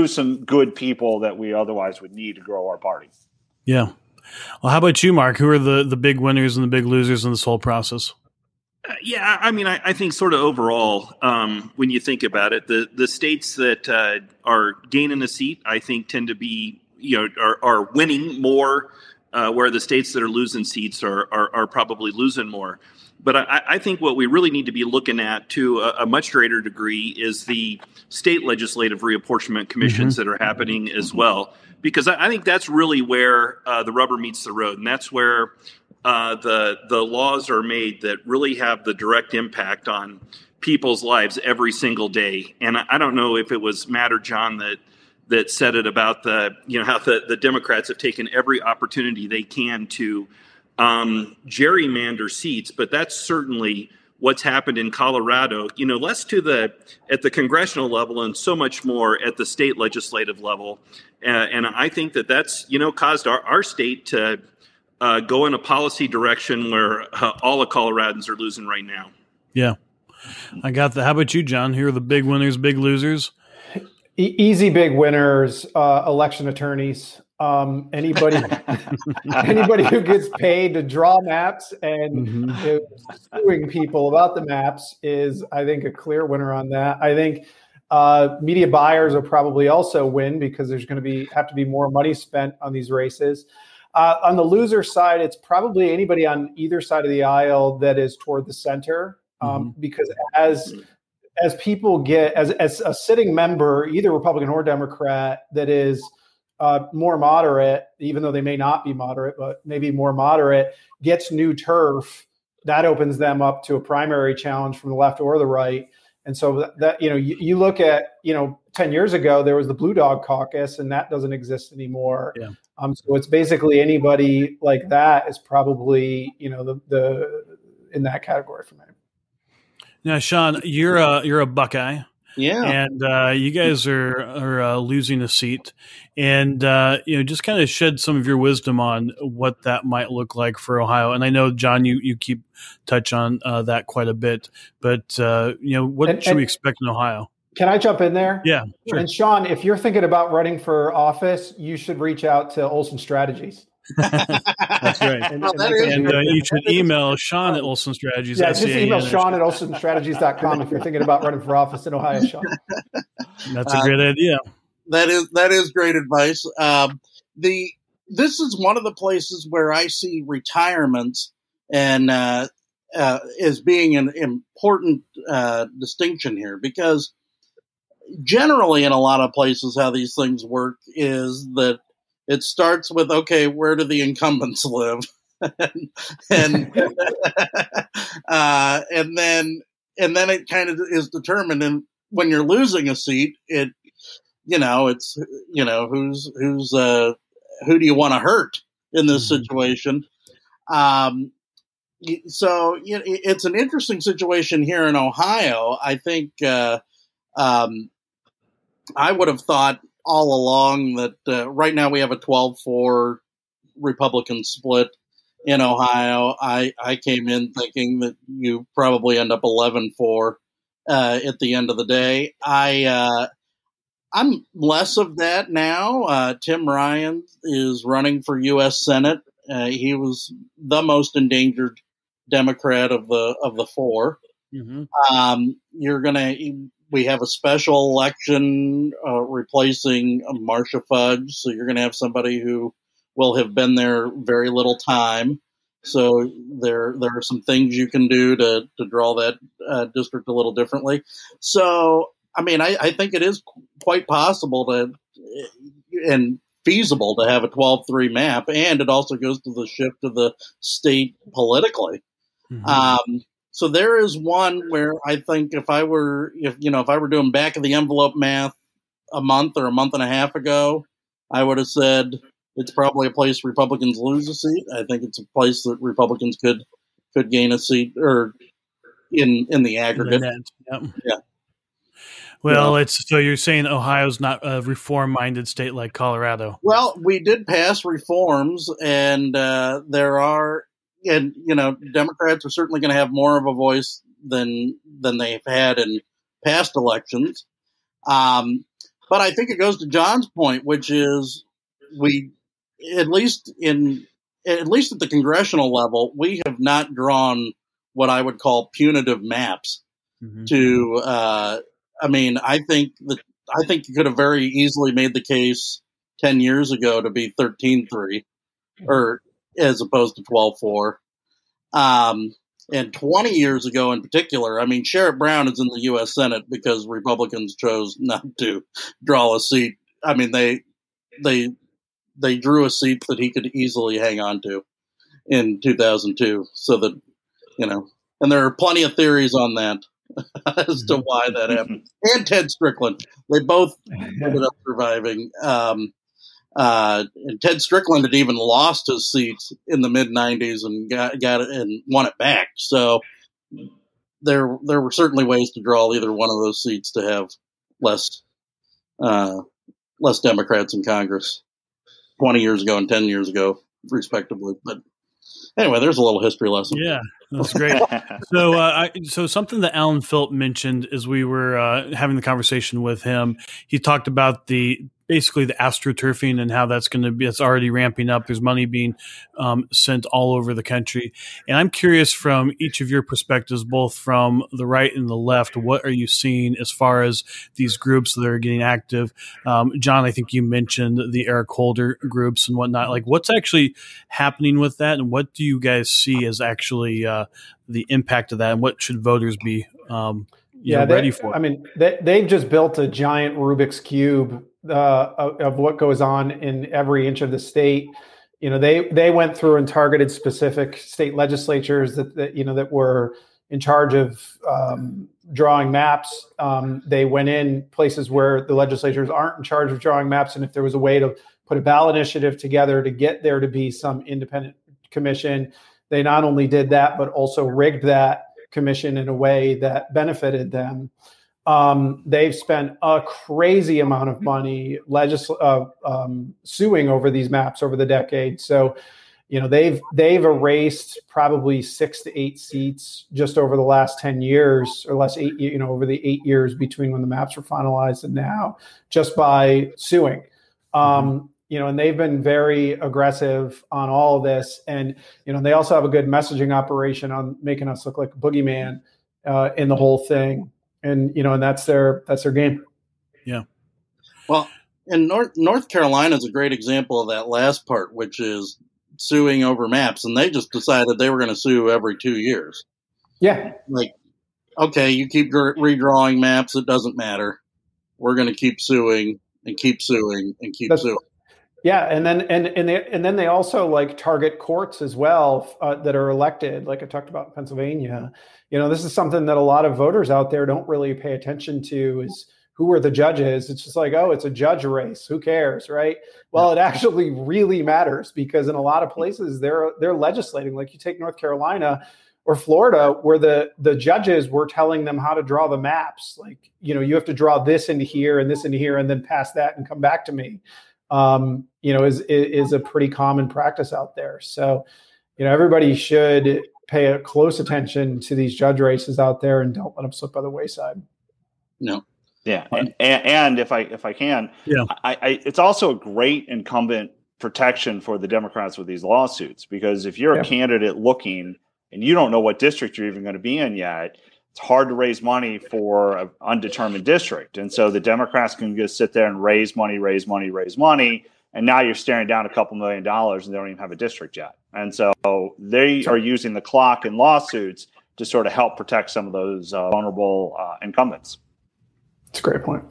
some good people that we otherwise would need to grow our party. Yeah. Well, how about you, Mark? Who are the big winners and the big losers in this whole process? I think sort of overall, when you think about it, the states that are gaining a seat, I think, tend to be, are winning more, where the states that are losing seats are probably losing more. But I think what we really need to be looking at to a much greater degree is the state legislative reapportionment commissions that are happening as well, because I think that's really where the rubber meets the road, and that's where the laws are made that really have the direct impact on people's lives every single day. And I don't know if it was Matt or John that said it about how the Democrats have taken every opportunity they can to gerrymander seats, but that's certainly what's happened in Colorado, less at the congressional level and so much more at the state legislative level. And I think that's, caused our state to go in a policy direction where all of Coloradans are losing right now. Yeah. I got that. How about you, John? Who are the big winners, big losers? Easy big winners, election attorneys. Anybody who gets paid to draw maps and suing people about the maps is, I think, a clear winner on that. I think media buyers will probably also win, because there's going to have to be more money spent on these races. On the loser side, it's probably anybody on either side of the aisle that is toward the center, because as people get, as a sitting member, either Republican or Democrat, that is more moderate, even though they may not be moderate, but maybe more moderate, gets new turf, that opens them up to a primary challenge from the left or the right. And so that, you look at, 10 years ago, there was the Blue Dog Caucus, and that doesn't exist anymore. Yeah. So it's basically anybody like that is probably, the in that category for me. Now, Sean, you're a Buckeye. Yeah. And you guys are losing a seat, and just kind of shed some of your wisdom on what that might look like for Ohio. And I know, John, you keep touch on that quite a bit, but what should we expect in Ohio? Can I jump in there? Yeah, sure. And Sean, if you're thinking about running for office, you should reach out to Olson Strategies. That's right. And you should email Sean at Olson Strategies. Yeah, just email Sean at olsonstrategies.com if you're thinking about running for office in Ohio, Sean. That's a great idea. That is great advice. This is one of the places where I see retirements and as being an important distinction here, because generally in a lot of places how these things work is that it starts with, okay, where do the incumbents live? and then it kind of is determined. And when you're losing a seat, it's who do you want to hurt in this situation? So it's an interesting situation here in Ohio. I think I would have thought all along that right now we have a 12-4 Republican split in Ohio. I came in thinking that you probably end up 11-4 at the end of the day. I'm less of that now. Tim Ryan is running for U.S. Senate. He was the most endangered Democrat of the four. Mm-hmm. We have a special election replacing Marcia Fudge, so you're going to have somebody who will have been there very little time. So there are some things you can do to draw that district a little differently. So, I mean, I think it is quite possible and feasible to have a 12-3 map, and it also goes to the shift of the state politically. Mm-hmm. So there is one where I think if I were doing back of the envelope math a month or a month and a half ago, I would have said it's probably a place Republicans lose a seat. I think it's a place that Republicans could gain a seat or in the aggregate. Yep. Yeah. Well, so you're saying Ohio's not a reform-minded state like Colorado? Well, we did pass reforms, and Democrats are certainly going to have more of a voice than they've had in past elections. But I think it goes to John's point, which is at least at the congressional level, we have not drawn what I would call punitive maps to. I think you could have very easily made the case 10 years ago to be 13-3, or as opposed to 12-4. And 20 years ago in particular, I mean, Sherrod Brown is in the U.S. Senate because Republicans chose not to draw a seat. I mean, they drew a seat that he could easily hang on to in 2002. So that, and there are plenty of theories on that as to why that happened. And Ted Strickland, they both ended up surviving. And Ted Strickland had even lost his seat in the mid '90s and got it and won it back. So there were certainly ways to draw either one of those seats to have less Democrats in Congress 20 years ago and 10 years ago, respectively. But anyway, there's a little history lesson. Yeah, that's great. So something that Alan Philp mentioned as we were having the conversation with him, he talked about basically the astroturfing and how it's already ramping up. There's money being sent all over the country. And I'm curious from each of your perspectives, both from the right and the left, what are you seeing as far as these groups that are getting active? John, I think you mentioned the Eric Holder groups and whatnot. Like, what's actually happening with that? And what do you guys see as actually the impact of that? And what should voters be ready for? I mean, they've just built a giant Rubik's Cube of what goes on in every inch of the state. They went through and targeted specific state legislatures that were in charge of drawing maps. They went in places where the legislatures aren't in charge of drawing maps, and if there was a way to put a ballot initiative together to get there to be some independent commission, they not only did that but also rigged that commission in a way that benefited them. They've spent a crazy amount of money suing over these maps over the decades. So, they've erased probably 6 to 8 seats just over the last 10 years, or less 8, over the 8 years between when the maps were finalized and now, just by suing. And they've been very aggressive on all of this. And, they also have a good messaging operation on making us look like a boogeyman in the whole thing. And, and that's their game. Yeah. Well, and North Carolina is a great example of that last part, which is suing over maps. And they just decided they were going to sue every 2 years. Yeah. Like, okay, you keep redrawing maps. It doesn't matter. We're going to keep suing and keep suing and keep suing. Yeah, and then they also target courts as well that are elected, like I talked about in Pennsylvania. This is something that a lot of voters out there don't really pay attention to, is who are the judges, it's just like, oh, it's a judge race. Who cares, right? Well, it actually really matters, because in a lot of places they're legislating. Like you take North Carolina or Florida, where the judges were telling them how to draw the maps. Like, you have to draw this into here and this into here, and then pass that and come back to me. Is a pretty common practice out there. So, everybody should pay a close attention to these judge races out there and don't let them slip by the wayside. No. Yeah. And if I can, it's also a great incumbent protection for the Democrats with these lawsuits, because if you're a candidate looking and you don't know what district you're even going to be in yet, it's hard to raise money for an undetermined district. And so the Democrats can just sit there and raise money. And now you're staring down a couple $1 million and they don't even have a district yet. And so they are using the clock in lawsuits to sort of help protect some of those vulnerable incumbents. That's a great point.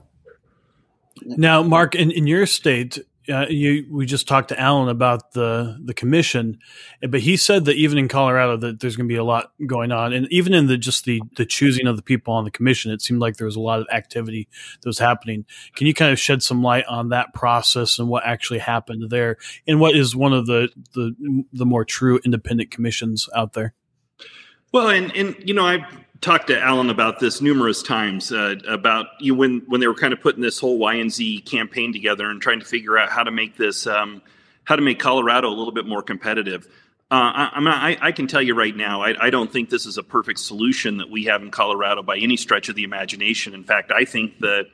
Now, Mark, in your state, we just talked to Alan about the commission, but he said that even in Colorado that there's going to be a lot going on, and even in the choosing of the people on the commission, it seemed like there was a lot of activity that was happening. Can you kind of shed some light on that process and what actually happened there, and what is one of the more true independent commissions out there? Well, and I've talked to Alan about this numerous times about when they were kind of putting this whole Y&Z campaign together and trying to figure out how to make this, how to make Colorado a little bit more competitive. I can tell you right now, I don't think this is a perfect solution that we have in Colorado by any stretch of the imagination. In fact, I think that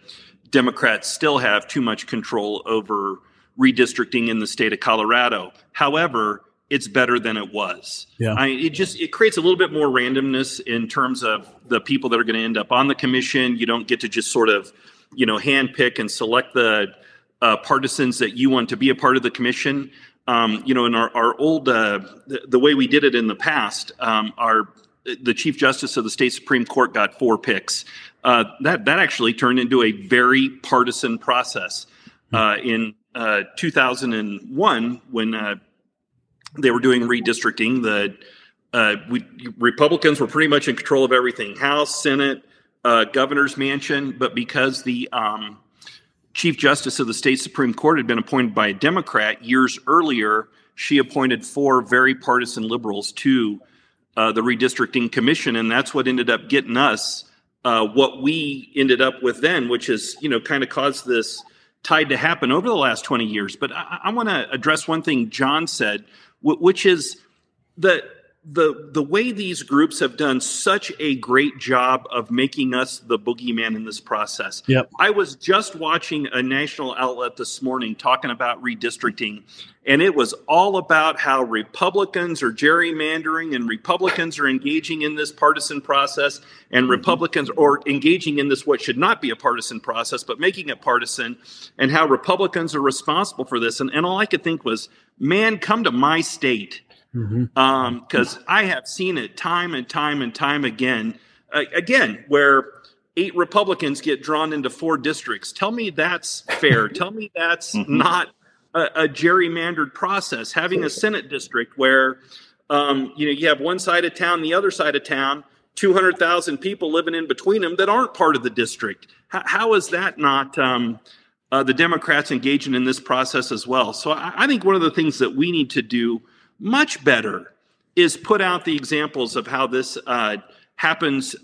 Democrats still have too much control over redistricting in the state of Colorado. However, it's better than it was. Yeah. It creates a little bit more randomness in terms of the people that are going to end up on the commission. You don't get to just sort of, handpick and select the partisans that you want to be a part of the commission. In our old, the way we did it in the past, the Chief Justice of the state Supreme Court got 4 picks. That actually turned into a very partisan process. In 2001, when they were doing redistricting, Republicans were pretty much in control of everything: House, Senate, governor's mansion. But because the Chief Justice of the state Supreme Court had been appointed by a Democrat years earlier, she appointed 4 very partisan liberals to the redistricting commission. And that's what ended up getting us what we ended up with then, which is, kind of caused this tide to happen over the last 20 years. But I want to address one thing John said, which is that the way these groups have done such a great job of making us the boogeyman in this process. Yep. I was just watching a national outlet this morning talking about redistricting, and it was all about how Republicans are gerrymandering and Republicans are engaging in this partisan process, and Republicans are engaging in this what should not be a partisan process, but making it partisan, and how Republicans are responsible for this. And all I could think was, man, come to my state. Because I have seen it time and time and time again, where 8 Republicans get drawn into 4 districts. Tell me that's fair. Tell me that's not a gerrymandered process. Having a Senate district where, you have one side of town, the other side of town, 200,000 people living in between them that aren't part of the district. How is that not the Democrats engaging in this process as well? So I think one of the things that we need to do much better is put out the examples of how this happens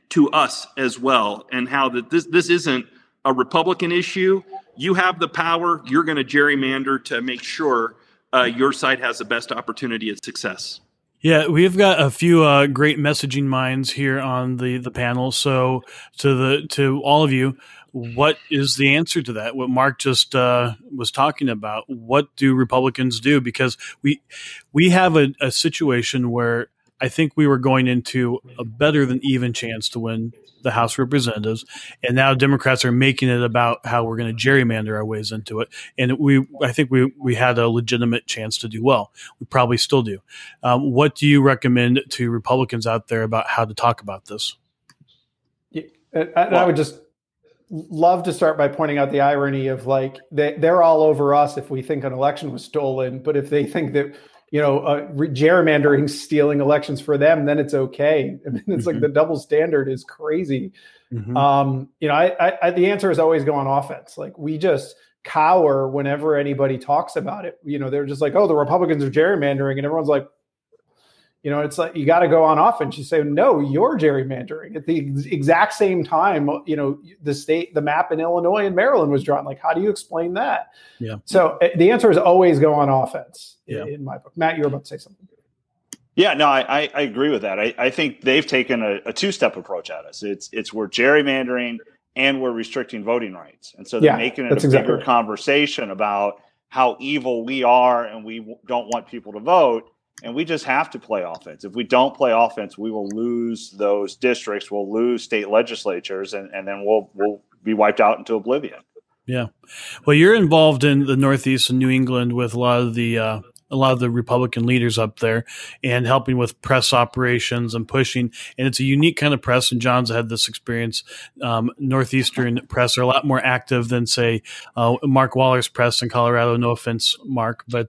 to us as well, and how that this isn't a Republican issue. You have the power. You're going to gerrymander to make sure your side has the best opportunity at success. Yeah, we've got a few great messaging minds here on the panel. So to all of you, what is the answer to that? What Mark just was talking about. What do Republicans do? Because we have a situation where I think we were going into a better than even chance to win the House of Representatives, and now Democrats are making it about how we're going to gerrymander our ways into it. And I think we had a legitimate chance to do well. We probably still do. What do you recommend to Republicans out there about how to talk about this? I would just love to start by pointing out the irony of they're all over us if we think an election was stolen, but if they think that gerrymandering stealing elections for them, then it's okay. I mean, it's like the double standard is crazy. The answer is always go on offense. Like, we just cower whenever anybody talks about it. They're just like, oh, the Republicans are gerrymandering, and everyone's like, it's like, you got to go on offense. You say, no, you're gerrymandering. At the exact same time, the map in Illinois and Maryland was drawn. Like, how do you explain that? Yeah. So the answer is always go on offense. Yeah. In my book. Matt, you were about to say something. Yeah, no, I agree with that. I think they've taken a two-step approach at us. It's we're gerrymandering and we're restricting voting rights. And so they're making it a bigger conversation about how evil we are and we don't want people to vote. And we just have to play offense. If we don't play offense, we will lose those districts. We'll lose state legislatures, and then we'll be wiped out into oblivion. Yeah. Well, you're involved in the Northeast and New England with a lot of the Republican leaders up there and helping with press operations and pushing. And it's a unique kind of press. And John's had this experience. Northeastern press are a lot more active than, say, Mark Waller's press in Colorado. No offense, Mark, but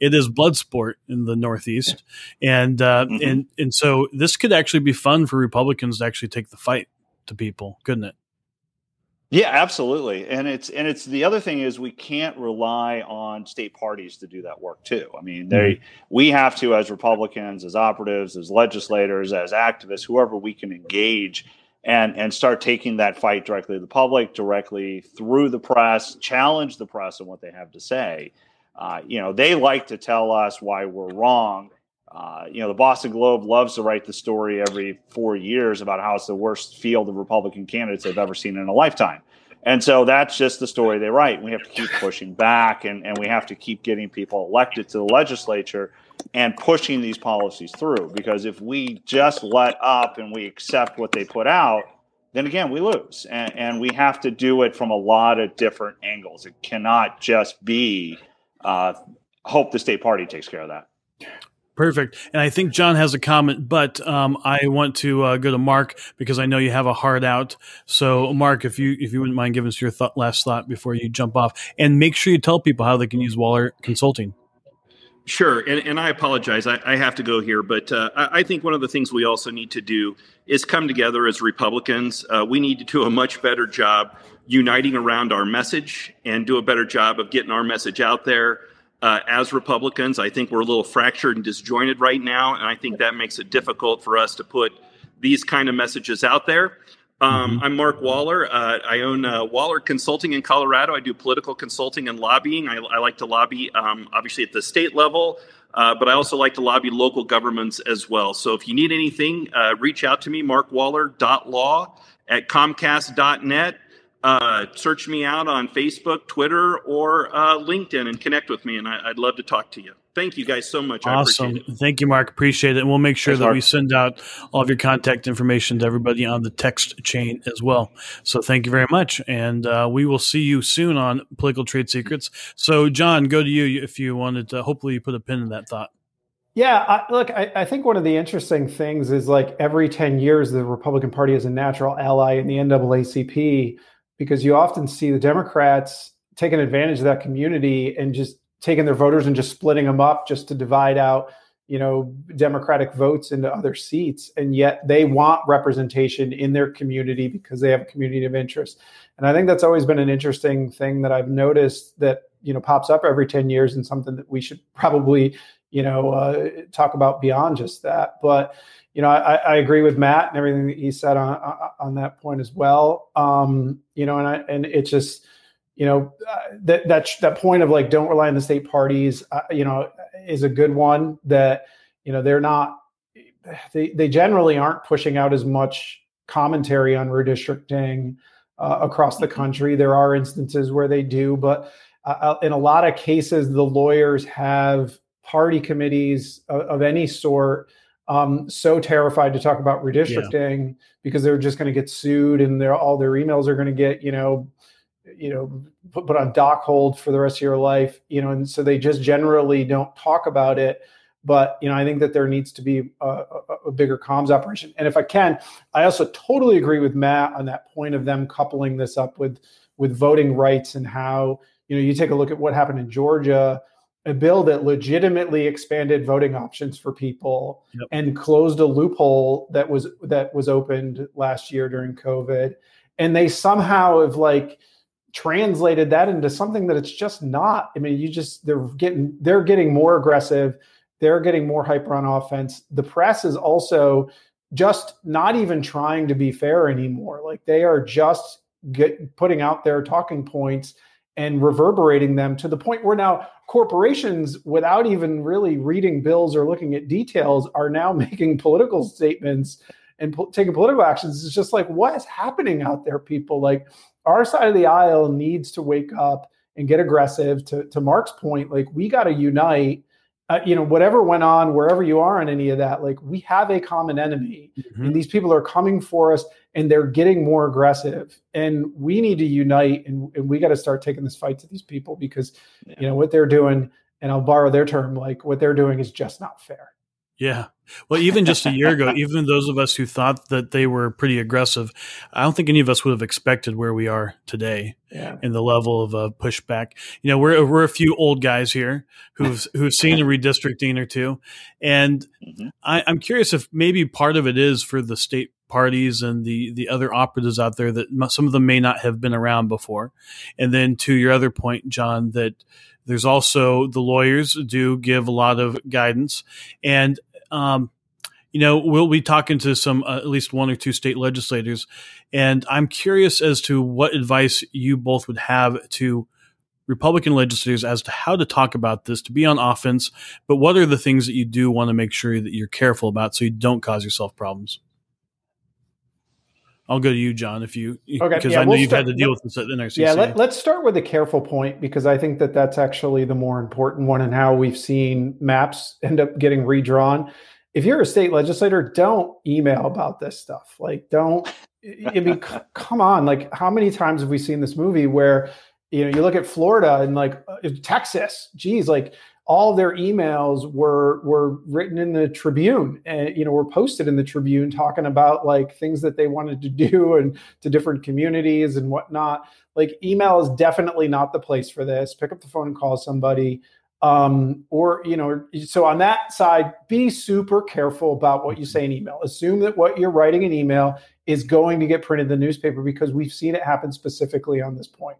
it is blood sport in the Northeast. And and so this could actually be fun for Republicans to actually take the fight to people, couldn't it? Yeah, absolutely. And it's the other thing is we can't rely on state parties to do that work too. I mean, we have to, as Republicans, as operatives, as legislators, as activists, whoever we can engage and start taking that fight directly to the public, directly through the press, challenge the press on what they have to say. They like to tell us why we're wrong. The Boston Globe loves to write the story every 4 years about how it's the worst field of Republican candidates they've ever seen in a lifetime. And so that's just the story they write. We have to keep pushing back, and we have to keep getting people elected to the legislature and pushing these policies through. Because if we just let up and we accept what they put out, then again, we lose. And we have to do it from a lot of different angles. It cannot just be hope the state party takes care of that. Perfect. And I think John has a comment, but I want to go to Mark because I know you have a hard out. So, Mark, if you wouldn't mind giving us your last thought before you jump off, and make sure you tell people how they can use Waller Consulting. Sure. And I apologize. I have to go here. But I think one of the things we also need to do is come together as Republicans. We need to do a much better job uniting around our message and do a better job of getting our message out there. As Republicans, I think we're a little fractured and disjointed right now, and I think that makes it difficult for us to put these kind of messages out there. I'm Mark Waller. I own Waller Consulting in Colorado. I do political consulting and lobbying. I like to lobby, obviously, at the state level, but I also like to lobby local governments as well. So if you need anything, reach out to me, markwaller.law at comcast.net. Search me out on Facebook, Twitter, or LinkedIn and connect with me, and I'd love to talk to you. Thank you guys so much. Awesome. I appreciate it. Thank you, Mark. Appreciate it. And we'll make sure Thanks, that Mark. we send out all of your contact information to everybody on the text chain as well. So thank you very much. And we will see you soon on Political Trade Secrets. So, John, go to you if you wanted to. Hopefully you put a pin in that thought. Yeah, I think one of the interesting things is, like, every 10 years, the Republican Party is a natural ally in the NAACP, because you often see the Democrats taking advantage of that community and just taking their voters and just splitting them up just to divide out, Democratic votes into other seats. And yet they want representation in their community because they have a community of interest. And I think that's always been an interesting thing that I've noticed that, pops up every 10 years, and something that we should probably, talk about beyond just that. But, I agree with Matt and everything that he said on that point as well. And it's just, that point of, like, don't rely on the state parties, is a good one. That, they're not, they generally aren't pushing out as much commentary on redistricting across the country. There are instances where they do, but in a lot of cases, the lawyers have party committees of any sort, so terrified to talk about redistricting because they're just going to get sued, and all their emails are going to get, put on dock hold for the rest of your life, and so they just generally don't talk about it. But, I think that there needs to be a bigger comms operation. And if I can, I also totally agree with Matt on that point of them coupling this up with voting rights, and how, you take a look at what happened in Georgia, a bill that legitimately expanded voting options for people and closed a loophole that was opened last year during COVID. And they somehow have like translated that into something that it's just not. I mean, they're getting more aggressive. They're getting more hyper on offense. The press is also just not even trying to be fair anymore. Like they are just putting out their talking points and reverberating them to the point where now corporations, without even really reading bills or looking at details, are now making political statements and taking political actions. It's just like, what is happening out there, people? Like our side of the aisle needs to wake up and get aggressive. To Mark's point, like we got to unite. Whatever went on, wherever you are on any of that, like we have a common enemy, and these people are coming for us, and they're getting more aggressive, and we need to unite, and we got to start taking this fight to these people because, what they're doing, and I'll borrow their term, like what they're doing is just not fair. Yeah. Well, even just a year ago, even those of us who thought that they were pretty aggressive, I don't think any of us would have expected where we are today in the level of pushback. We're a few old guys here who've seen a redistricting or two. And I'm curious if maybe part of it is for the state parties and the other operatives out there that some of them may not have been around before. And then to your other point, John, that there's also the lawyers do give a lot of guidance. And we'll be talking to some, at least one or two state legislators. And I'm curious as to what advice you both would have to Republican legislators as to how to talk about this, to be on offense. But what are the things that you do want to make sure that you're careful about so you don't cause yourself problems? I'll go to you, John, because I know you've had to deal with this at NRCC. Yeah, let's start with the careful point, because I think that that's actually the more important one, and how we've seen maps end up getting redrawn. If you're a state legislator, don't email about this stuff. Like, come on. Like, how many times have we seen this movie where, you look at Florida and like Texas, geez, like all of their emails were written in the Tribune and, were posted in the Tribune talking about like things that they wanted to do and to different communities and whatnot. Like email is definitely not the place for this. Pick up the phone and call somebody. So on that side, be super careful about what you say in email. Assume that what you're writing in email is going to get printed in the newspaper, because we've seen it happen specifically on this point.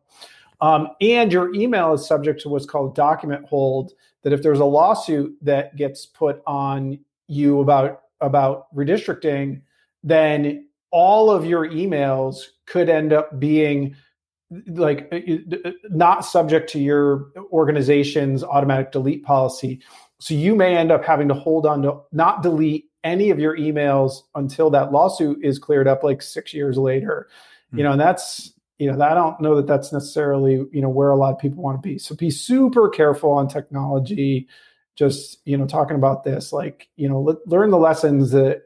And your email is subject to what's called document hold, that if there's a lawsuit that gets put on you about redistricting, then all of your emails could end up being like not subject to your organization's automatic delete policy. So you may end up having to hold on to not delete any of your emails until that lawsuit is cleared up, like 6 years later. And that's, I don't know that that's necessarily, where a lot of people want to be. So be super careful on technology. Just, talking about this, like, learn the lessons that,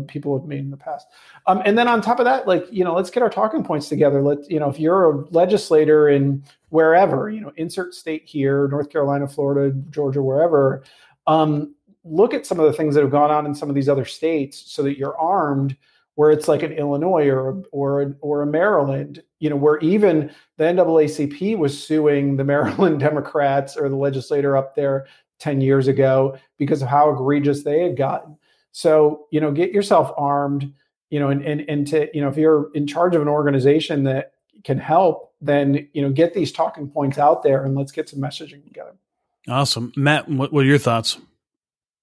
people have made in the past. And then on top of that, like, let's get our talking points together. If you're a legislator in wherever, insert state here, North Carolina, Florida, Georgia, wherever, look at some of the things that have gone on in some of these other states so that you're armed, where it's like an Illinois or a Maryland, where even the NAACP was suing the Maryland Democrats or the legislator up there 10 years ago because of how egregious they had gotten. So, get yourself armed, and to, if you're in charge of an organization that can help, then, get these talking points out there and let's get some messaging together. Awesome. Matt, what are your thoughts?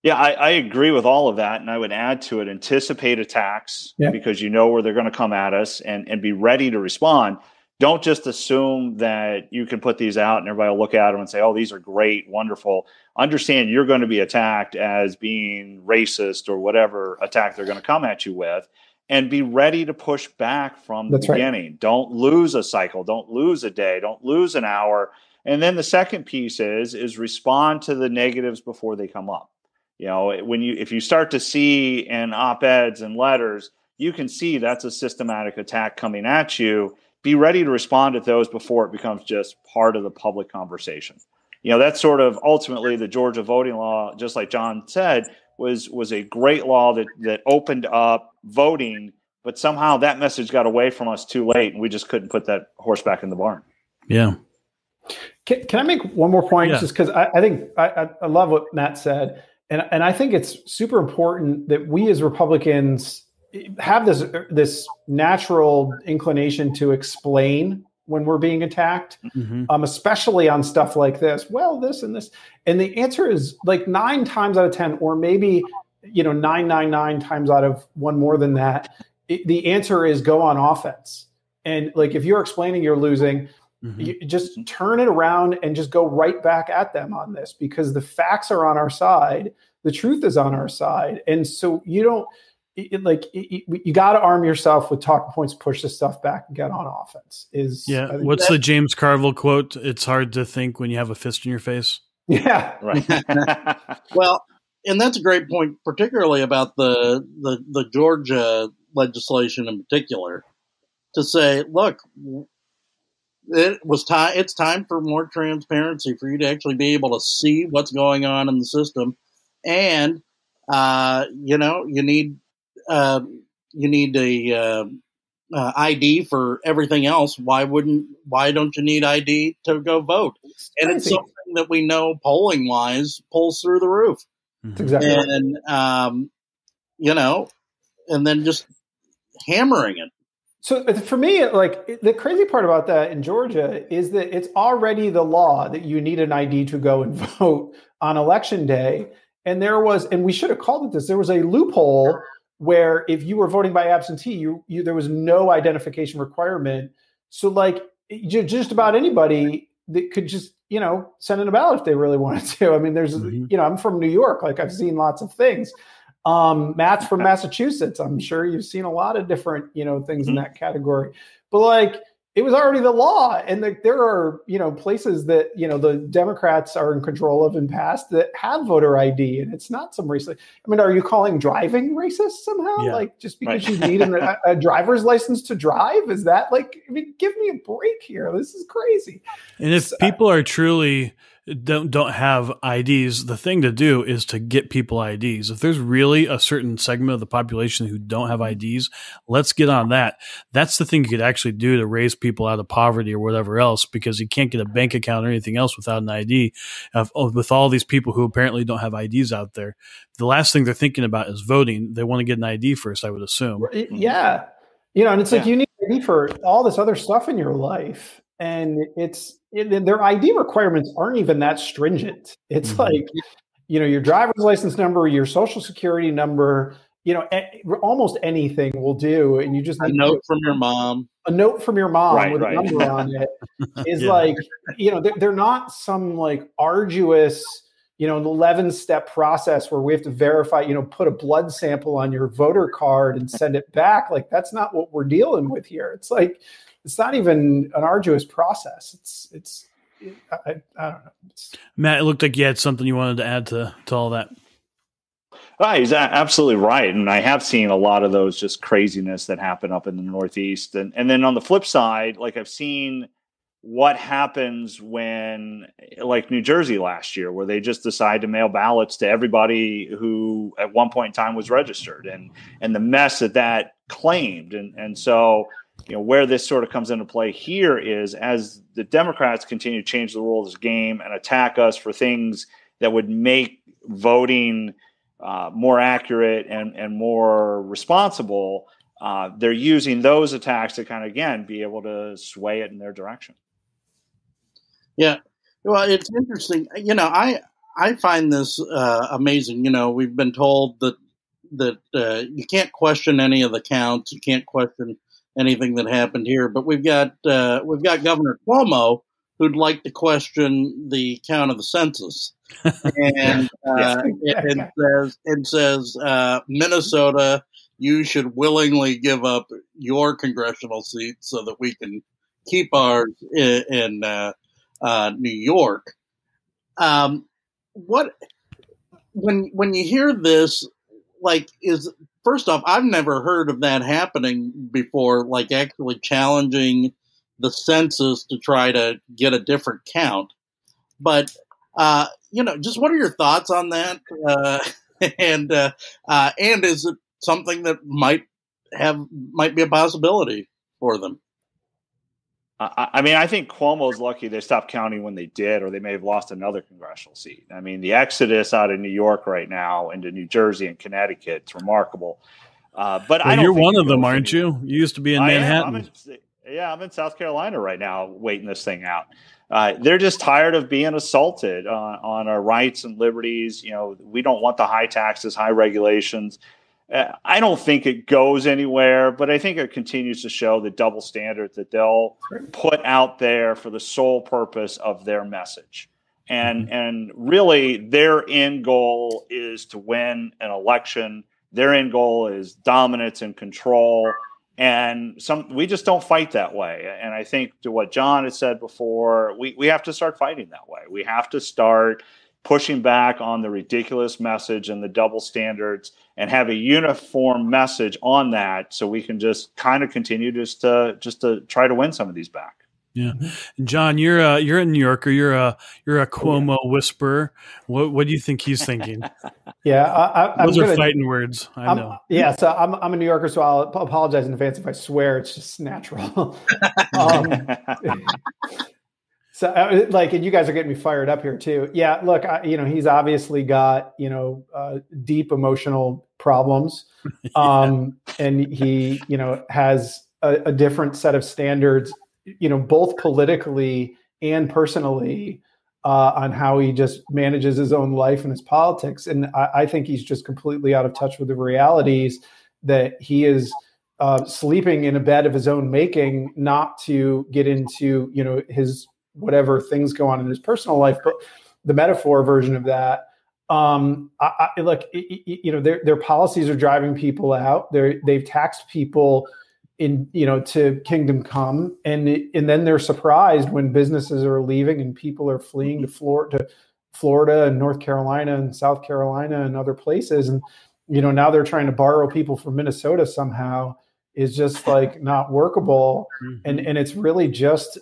Yeah, I agree with all of that. And I would add to it, anticipate attacks because where they're going to come at us, and be ready to respond. Don't just assume that you can put these out and everybody will look at them and say, oh, these are great, wonderful. Understand you're going to be attacked as being racist or whatever attack they're going to come at you with, and be ready to push back from the beginning. Right. Don't lose a cycle. Don't lose a day. Don't lose an hour. And then the second piece is respond to the negatives before they come up. If you start to see in op-eds and letters, you can see that's a systematic attack coming at you. Be ready to respond to those before it becomes just part of the public conversation. That's sort of ultimately the Georgia voting law, just like John said, was a great law that opened up voting, but somehow that message got away from us too late, and we just couldn't put that horse back in the barn. Yeah. Can I make one more point? Yeah. Just because I think I love what Matt said. And I think it's super important that we as Republicans have this natural inclination to explain when we're being attacked, especially on stuff like this. Well, this and this. And the answer is like 9 times out of 10, or maybe 999 times out of one more than that. The answer is go on offense. And like if you're explaining you're losing, you just turn it around and just go right back at them on this, because the facts are on our side. The truth is on our side. And so you got to arm yourself with talking points, push this stuff back and get on offense. What's the James Carville quote? It's hard to think when you have a fist in your face. Yeah. Right. Well, and that's a great point, particularly about the Georgia legislation in particular, to say, look, it's time for more transparency, for you to actually be able to see what's going on in the system. And, you need a ID for everything else. Why don't you need ID to go vote? And it's something that we know polling wise pulls through the roof. That's exactly and, and then just hammering it. So for me, like the crazy part about that in Georgia is that it's already the law that you need an ID to go and vote on election day. And we should have called it this. There was a loophole where if you were voting by absentee, there was no identification requirement. So like just about anybody that could just, send in a ballot if they really wanted to. I mean, there's, I'm from New York. Like I've seen lots of things. Matt's from Massachusetts. I'm sure you've seen a lot of different, things in that category, but like it was already the law. And there are, places that, the Democrats are in control of and passed that have voter ID, and it's not some racist. I mean, are you calling driving racist somehow? Yeah. Like just because you need a driver's license to drive? Is that give me a break here. This is crazy. And if people are truly don't have IDs, the thing to do is to get people IDs. If there's really a certain segment of the population who don't have IDs, let's get on that. That's the thing you could actually do to raise people out of poverty or whatever else, because you can't get a bank account or anything else without an ID. With all these people who apparently don't have IDs out there, the last thing they're thinking about is voting. They want to get an ID first, I would assume. Yeah. And it's like you need an ID for all this other stuff in your life. And their ID requirements aren't even that stringent. It's like, your driver's license number, your social security number, almost anything will do. And you just need a note from your mom. A note from your mom with a number on it is they're not some like arduous, 11-step process where we have to verify, put a blood sample on your voter card and send it back. Like that's not what we're dealing with here. It's like, it's not even an arduous process. I don't know. Matt, it looked like you had something you wanted to add to all that. He's absolutely right. And I have seen a lot of those just craziness that happen up in the Northeast. And then on the flip side, like I've seen what happens when, like New Jersey last year, where they just decide to mail ballots to everybody who at one point in time was registered, and the mess that claimed. And so, where this sort of comes into play here is as the Democrats continue to change the rules of this game and attack us for things that would make voting more accurate and more responsible, they're using those attacks to kind of, again, be able to sway it in their direction. Yeah. Well, it's interesting. I find this amazing. We've been told that you can't question any of the counts. You can't question anything that happened here, but we've got Governor Cuomo who'd like to question the count of the census, and says Minnesota, you should willingly give up your congressional seat so that we can keep ours in New York. What when you hear this, first off, I've never heard of that happening before, like actually challenging the census to try to get a different count. But, just what are your thoughts on that? And is it something that might be a possibility for them? I mean, I think Cuomo's lucky they stopped counting when they did, or they may have lost another congressional seat. I mean, the exodus out of New York right now into New Jersey and Connecticut is remarkable. But I don't you're think one of them, goes aren't anywhere. you? You used to be in Manhattan. I'm in South Carolina right now, waiting this thing out. They're just tired of being assaulted on our rights and liberties. You know, we don't want the high taxes, high regulations. I don't think it goes anywhere, but I think it continues to show the double standards that they'll put out there for the sole purpose of their message. And really, their end goal is to win an election. Their end goal is dominance and control. And we just don't fight that way. And I think to what John had said before, we have to start fighting that way. We have to start pushing back on the ridiculous message and the double standards and have a uniform message on that, so we can just kind of continue just to try to win some of these back. Yeah, John, you're a New Yorker. You're a Cuomo whisperer. What do you think he's thinking? Yeah, those are fighting words. I know. Yeah, so I'm a New Yorker, so I'll apologize in advance if I swear. It's just natural. So, and you guys are getting me fired up here too. Yeah, look, he's obviously got deep emotional problems, and he has a different set of standards, both politically and personally, on how he just manages his own life and his politics. And I think he's just completely out of touch with the realities that he is sleeping in a bed of his own making, not to get into his whatever things go on in his personal life, but the metaphor version of that. Their policies are driving people out. They've taxed people to kingdom come, and then they're surprised when businesses are leaving and people are fleeing to Florida and North Carolina and South Carolina and other places, and now they're trying to borrow people from Minnesota somehow. Is just not workable, and it's really just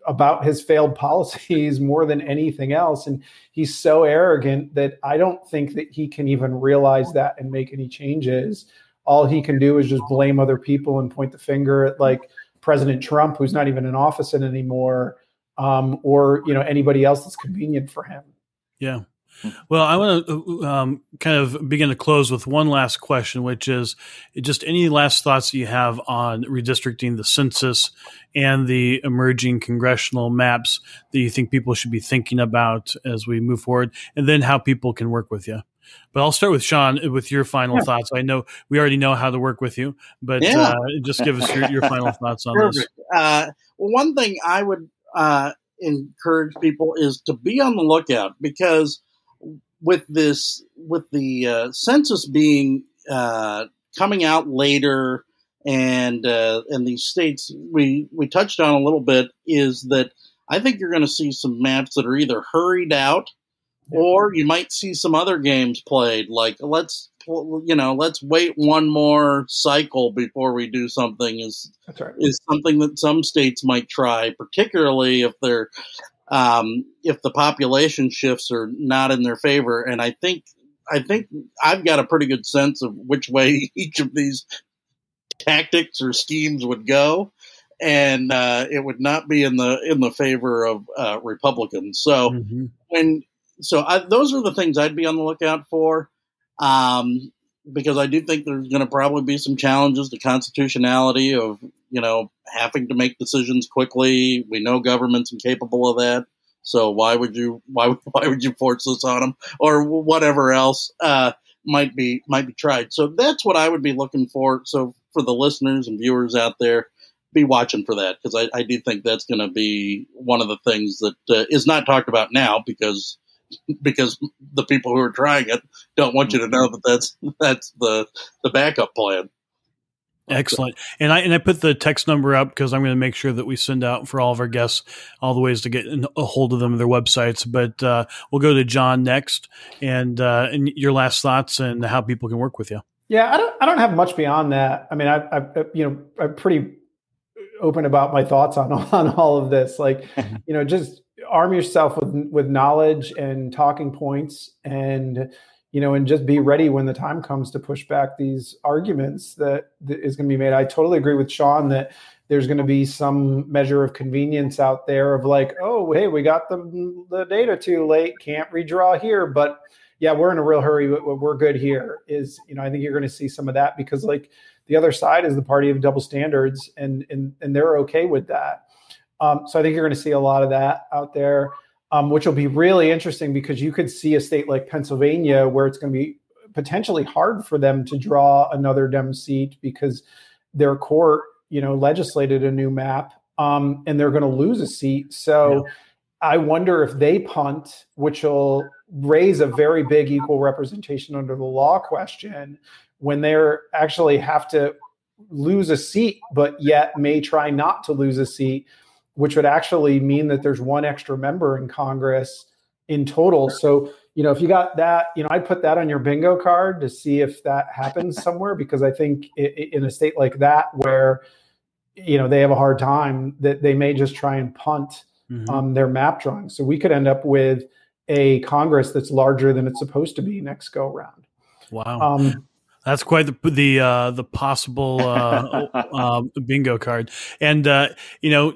about his failed policies more than anything else. And he's so arrogant that I don't think that he can even realize that and make any changes. All he can do is just blame other people and point the finger at President Trump, who's not even in office anymore, or anybody else that's convenient for him. Yeah. Well, I want to kind of begin to close with one last question, which is just any last thoughts that you have on redistricting, the census, and the emerging congressional maps that you think people should be thinking about as we move forward, and then how people can work with you. But I'll start with Sean with your final thoughts. I know we already know how to work with you, but just give us your final thoughts on this. One thing I would encourage people is to be on the lookout, because with the census being coming out later, and these states we touched on a little bit, is that I think you're going to see some maps that are either hurried out, or you might see some other games played. Like let's wait one more cycle before we do something. Is something that some states might try, particularly if they're if the population shifts are not in their favor. And I think I've got a pretty good sense of which way each of these tactics or schemes would go, and it would not be in the favor of Republicans. So those are the things I'd be on the lookout for, because I do think there's going to probably be some challenges to constitutionality of having to make decisions quickly. We know government's incapable of that, so why would you force this on them, or whatever else might be tried. So that's what I would be looking for. So for the listeners and viewers out there, be watching for that, because I do think that's going to be one of the things that is not talked about now, because the people who are trying it don't want you to know that that's the backup plan. Excellent. And I put the text number up because I'm going to make sure that we send out for all of our guests all the ways to get a hold of them and their websites. But we'll go to John next, and your last thoughts and how people can work with you. Yeah, I don't have much beyond that. I mean, I'm pretty open about my thoughts on all of this. Just arm yourself with knowledge and talking points, and and just be ready when the time comes to push back these arguments that is going to be made. I totally agree with Sean that there's going to be some measure of convenience out there of like, oh, hey, we got the data too late, can't redraw here. But yeah, we're in a real hurry. We're good here is, I think you're going to see some of that because like the other side is the party of double standards and they're okay with that. So I think you're going to see a lot of that out there, which will be really interesting because you could see a state like Pennsylvania where it's going to be potentially hard for them to draw another Dem seat because their court, legislated a new map and they're going to lose a seat. So yeah. I wonder if they punt, which will raise a very big equal representation under the law question when they're actually have to lose a seat, but yet may try not to lose a seat, which would actually mean that there's one extra member in Congress in total. So, if you got that, I'd put that on your bingo card to see if that happens somewhere, because I think in a state like that where, they have a hard time, that they may just try and punt their map drawing. So we could end up with a Congress that's larger than it's supposed to be next go round. Wow. That's quite the possible bingo card. And,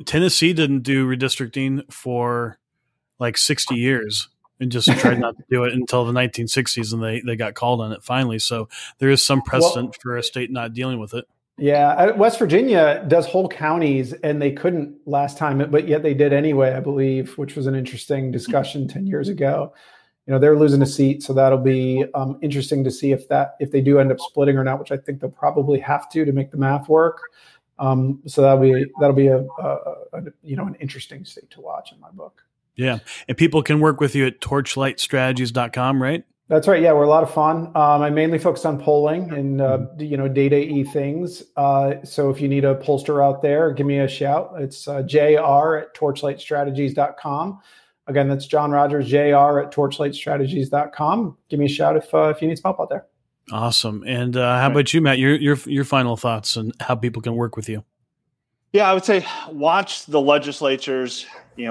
Tennessee didn't do redistricting for like 60 years and just tried not to do it until the 1960s. And they got called on it finally. So there is some precedent for a state not dealing with it. Yeah. West Virginia does whole counties and they couldn't last time, but yet they did anyway, I believe, which was an interesting discussion 10 years ago. They're losing a seat, so that'll be interesting to see if they do end up splitting or not, which I think they'll probably have to make the math work. So that'll be an interesting state to watch in my book. Yeah, and people can work with you at torchlightstrategies.com, right? That's right. Yeah, we're a lot of fun. I mainly focus on polling and data things. So if you need a pollster out there, give me a shout. It's jr@torchlightstrategies.com. Again, that's John Rogers, jr@torchlightstrategies.com. Give me a shout if you need some help out there. Awesome. And how about you, Matt? Your final thoughts on how people can work with you? Yeah, I would say watch the legislatures,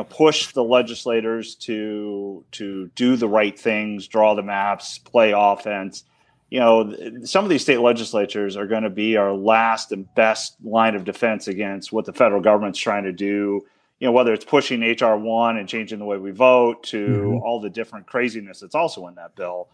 push the legislators to do the right things, draw the maps, play offense. Some of these state legislatures are going to be our last and best line of defense against what the federal government's trying to do. Whether it's pushing H.R. 1 and changing the way we vote to all the different craziness that's also in that bill.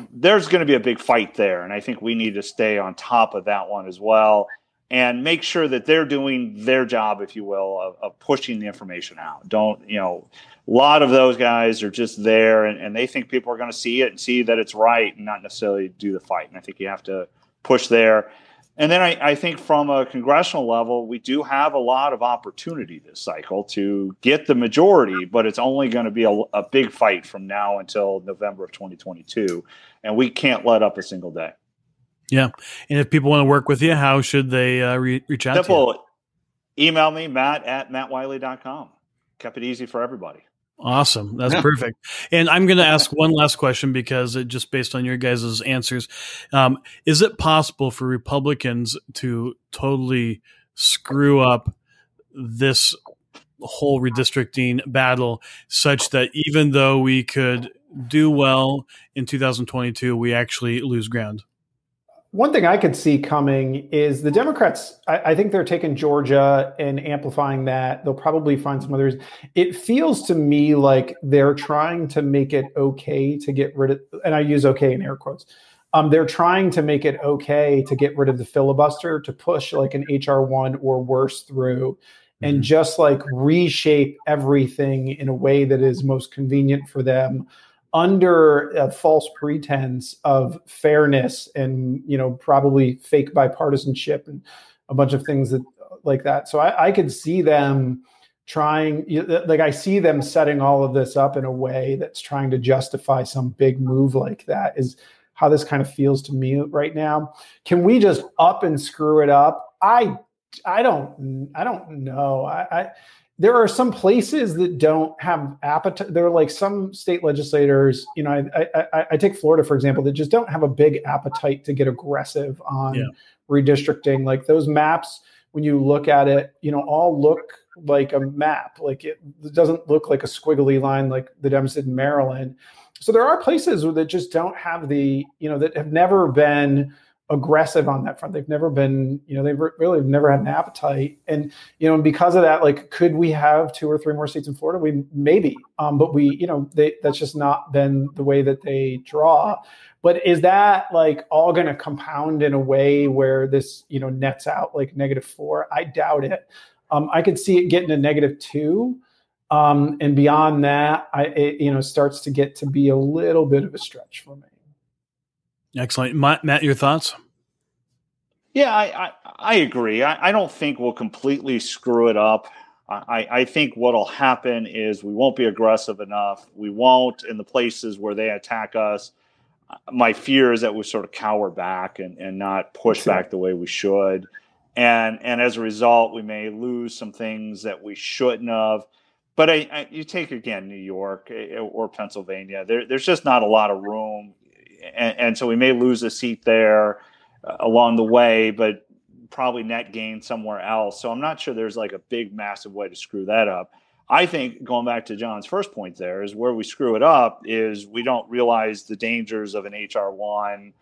There's going to be a big fight there. And I think we need to stay on top of that one as well and make sure that they're doing their job, if you will, of pushing the information out. A lot of those guys are just there and they think people are going to see it and see that it's right and not necessarily do the fight. And I think you have to push there. And then I think from a congressional level, we do have a lot of opportunity this cycle to get the majority, but it's only going to be a big fight from now until November of 2022. And we can't let up a single day. Yeah. And if people want to work with you, how should they reach out to you? Email me, matt@mattwiley.com. Kept it easy for everybody. Awesome. That's perfect. And I'm going to ask one last question because it just based on your guys' answers. Is it possible for Republicans to totally screw up this whole redistricting battle such that even though we could do well in 2022, we actually lose ground? One thing I could see coming is the Democrats, I think they're taking Georgia and amplifying that. They'll probably find some others. It feels to me like they're trying to make it okay to get rid of, and I use okay in air quotes. They're trying to make it okay to get rid of the filibuster, to push like an HR 1 or worse through and just like reshape everything in a way that is most convenient for them, under a false pretense of fairness and, probably fake bipartisanship and a bunch of things like that. So I could see them trying, I see them setting all of this up in a way that's trying to justify some big move like that, is how this kind of feels to me right now. Can we just up and screw it up? I don't know. There are some places that don't have appetite. There are like some state legislators, I take Florida, for example, that just don't have a big appetite to get aggressive on redistricting. Like those maps, when you look at it, all look like a map. Like it doesn't look like a squiggly line like the Dems did in Maryland. So there are places that just don't have the, that have never been aggressive on that front. They've never been, they've really never had an appetite. And, and because of that, like, could we have 2 or 3 more seats in Florida? We maybe, but that's just not been the way that they draw. But is that like all going to compound in a way where this, nets out like -4? I doubt it. I could see it getting to -2. And beyond that, it starts to get to be a little bit of a stretch for me. Excellent. Matt, your thoughts? Yeah, I agree. I don't think we'll completely screw it up. I think what'll happen is we won't be aggressive enough. We won't in the places where they attack us. My fear is that we sort of cower back and not push back the way we should. And as a result, we may lose some things that we shouldn't have. But you take, again, New York or Pennsylvania, there's just not a lot of room. And so we may lose a seat there along the way, but probably net gain somewhere else. So I'm not sure there's like a big, massive way to screw that up. I think going back to John's first point there is where we screw it up is we don't realize the dangers of an HR1.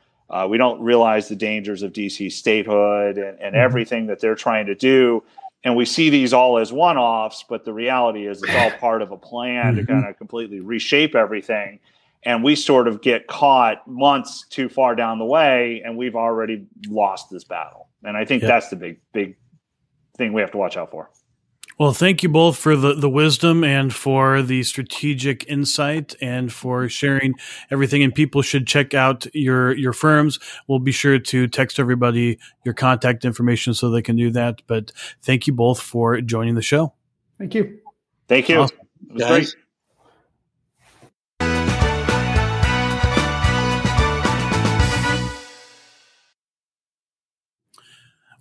We don't realize the dangers of DC statehood and everything that they're trying to do. And we see these all as one-offs, but the reality is it's all part of a plan to kind of completely reshape everything. And we sort of get caught months too far down the way, and we've already lost this battle. And I think that's the big thing we have to watch out for. Well, thank you both for the wisdom and for the strategic insight and for sharing everything. And people should check out your firms. We'll be sure to text everybody your contact information so they can do that. But thank you both for joining the show. Thank you. Thank you. Awesome. It was great.